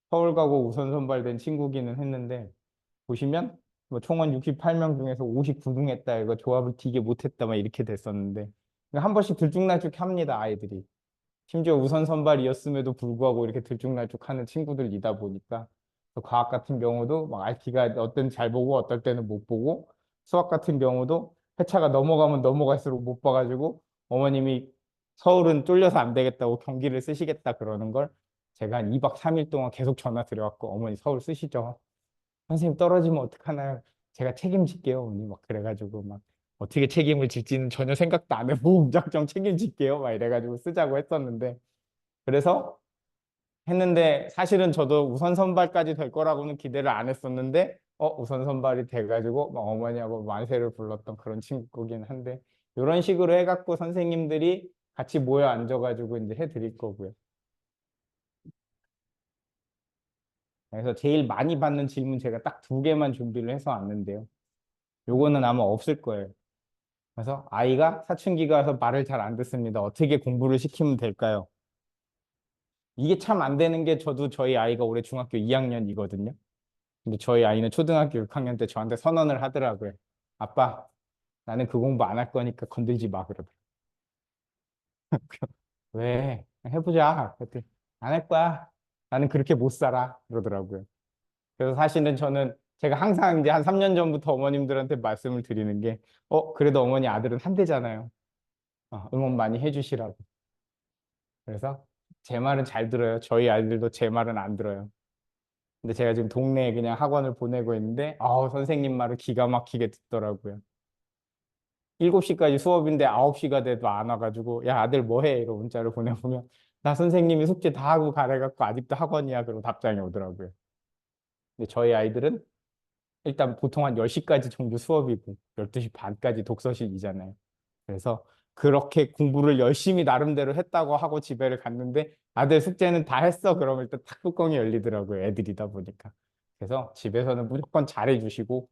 Speaker 2: 서울 가고 우선 선발된 친구기는 했는데 보시면 뭐 총원 68명 중에서 59등 했다. 이거 조합을 되게 못했다. 막 이렇게 됐었는데 한 번씩 들쭉날쭉 합니다. 아이들이. 심지어 우선 선발이었음에도 불구하고 이렇게 들쭉날쭉하는 친구들이다 보니까 또 과학 같은 경우도 막 RT가 어떤 잘 보고 어떨 때는 못 보고 수학 같은 경우도 회차가 넘어가면 넘어갈수록 못 봐가지고 어머님이 서울은 쫄려서 안 되겠다고 경기를 쓰시겠다 그러는 걸 제가 한 2박 3일 동안 계속 전화 드려갖고 어머니 서울 쓰시죠. 선생님 떨어지면 어떡하나요? 제가 책임질게요. 어머니 막 그래가지고 막 어떻게 책임을 질지는 전혀 생각도 안 해보고 무작정 책임질게요. 막 이래가지고 쓰자고 했었는데 그래서 했는데 사실은 저도 우선 선발까지 될 거라고는 기대를 안 했었는데 우선 선발이 돼가지고 막 어머니하고 만세를 불렀던 그런 친구긴 한데 이런 식으로 해갖고 선생님들이 같이 모여 앉아가지고 이제 해드릴 거고요. 그래서 제일 많이 받는 질문 제가 딱 2개만 준비를 해서 왔는데요. 요거는 아마 없을 거예요. 그래서 아이가 사춘기가 와서 말을 잘 안 듣습니다. 어떻게 공부를 시키면 될까요? 이게 참 안 되는 게 저도 저희 아이가 올해 중학교 2학년이거든요. 근데 저희 아이는 초등학교 6학년 때 저한테 선언을 하더라고요. 아빠, 나는 그 공부 안 할 거니까 건들지 마, 그러더라고요. 왜? 해보자. 그랬더니 안 할 거야. 나는 그렇게 못 살아. 그러더라고요. 그래서 사실은 저는 제가 항상 이제 한 3년 전부터 어머님들한테 말씀을 드리는 게, 그래도 어머니 아들은 한 대잖아요. 응원 많이 해주시라고. 그래서 제 말은 잘 들어요. 저희 아이들도 제 말은 안 들어요. 근데 제가 지금 동네에 그냥 학원을 보내고 있는데, 선생님 말을 기가 막히게 듣더라고요. 7시까지 수업인데 9시가 돼도 안 와가지고, 야, 아들 뭐 해? 이러고 문자를 보내보면, 나 선생님이 숙제 다 하고 가래갖고 아직도 학원이야. 그러고 답장이 오더라고요. 근데 저희 아이들은 일단 보통 한 10시까지 정도 수업이고, 12시 반까지 독서실이잖아요. 그래서 그렇게 공부를 열심히 나름대로 했다고 하고 집에를 갔는데 아들 숙제는 다 했어. 그러면 일단 탁 뚜껑이 열리더라고요. 애들이다 보니까. 그래서 집에서는 무조건 잘해주시고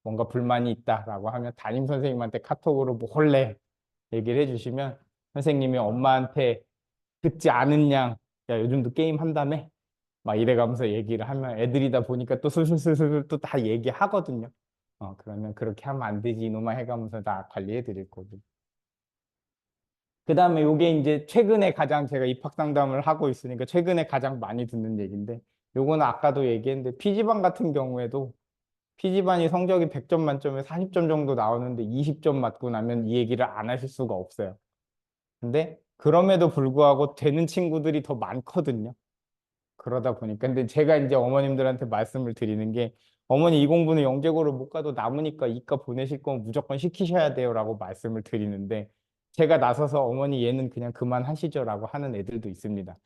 Speaker 2: 뭔가 불만이 있다라고 하면 담임 선생님한테 카톡으로 몰래 얘기를 해주시면 선생님이 엄마한테 듣지 않은 양, 야, 요즘도 게임 한다며? 막 이래가면서 얘기를 하면 애들이다 보니까 또 슬슬슬슬 또 다 얘기하거든요. 그러면 그렇게 하면 안 되지, 이놈아 해가면서 다 관리해 드릴 거고. 그 다음에 요게 이제 최근에 가장 제가 입학 상담을 하고 있으니까 최근에 가장 많이 듣는 얘기인데 요거는 아까도 얘기했는데 피지반 같은 경우에도 피지반이 성적이 100점 만점에 40점 정도 나오는데 20점 맞고 나면 이 얘기를 안 하실 수가 없어요. 근데 그럼에도 불구하고 되는 친구들이 더 많거든요. 그러다 보니까 근데 제가 이제 어머님들한테 말씀을 드리는 게 어머니 이 공부는 영재고를 못 가도 남으니까 이과 보내실 거면 무조건 시키셔야 돼요라고 말씀을 드리는데 제가 나서서 어머니 얘는 그냥 그만하시죠라고 하는 애들도 있습니다.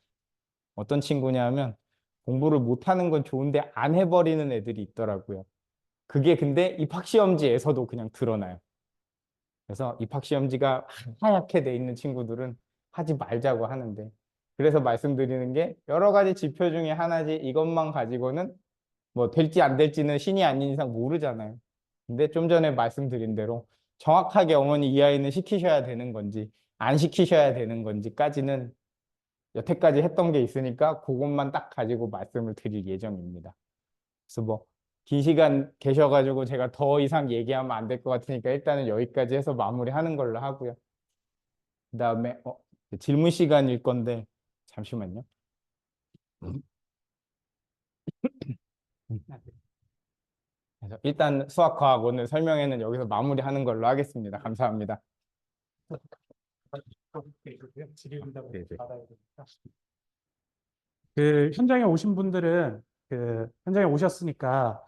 Speaker 2: 어떤 친구냐면 공부를 못하는 건 좋은데 안 해버리는 애들이 있더라고요. 그게 근데 입학시험지에서도 그냥 드러나요. 그래서 입학시험지가 하얗게 돼 있는 친구들은 하지 말자고 하는데 그래서 말씀드리는 게 여러 가지 지표 중에 하나지 이것만 가지고는 뭐 될지 안 될지는 신이 아닌 이상 모르잖아요. 근데 좀 전에 말씀드린 대로 정확하게 어머니 이 아이는 시키셔야 되는 건지 안 시키셔야 되는 건지까지는 여태까지 했던 게 있으니까 그것만 딱 가지고 말씀을 드릴 예정입니다. 그래서 뭐 긴 시간 계셔가지고 제가 더 이상 얘기하면 안 될 것 같으니까 일단은 여기까지 해서 마무리하는 걸로 하고요. 그다음에 질문 시간일 건데 잠시만요. 그래서 일단 수학, 과학 오늘 설명회는 여기서 마무리하는 걸로 하겠습니다. 감사합니다. 네, 네.
Speaker 1: 그 현장에 오신 분들은 그 현장에 오셨으니까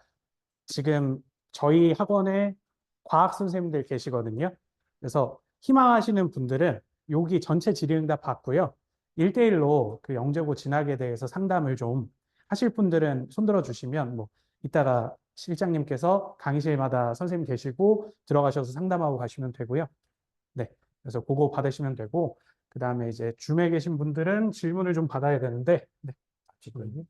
Speaker 1: 지금 저희 학원에 과학 선생님들 계시거든요. 그래서 희망하시는 분들은 여기 전체 질의응답 받고요. 1대1로 그 영재고 진학에 대해서 상담을 좀 하실 분들은 손들어 주시면 뭐 이따가 실장님께서 강의실마다 선생님 계시고 들어가셔서 상담하고 가시면 되고요. 네. 그래서 그거 받으시면 되고 그다음에 이제 줌에 계신 분들은 질문을 좀 받아야 되는데 네. 잠시만요.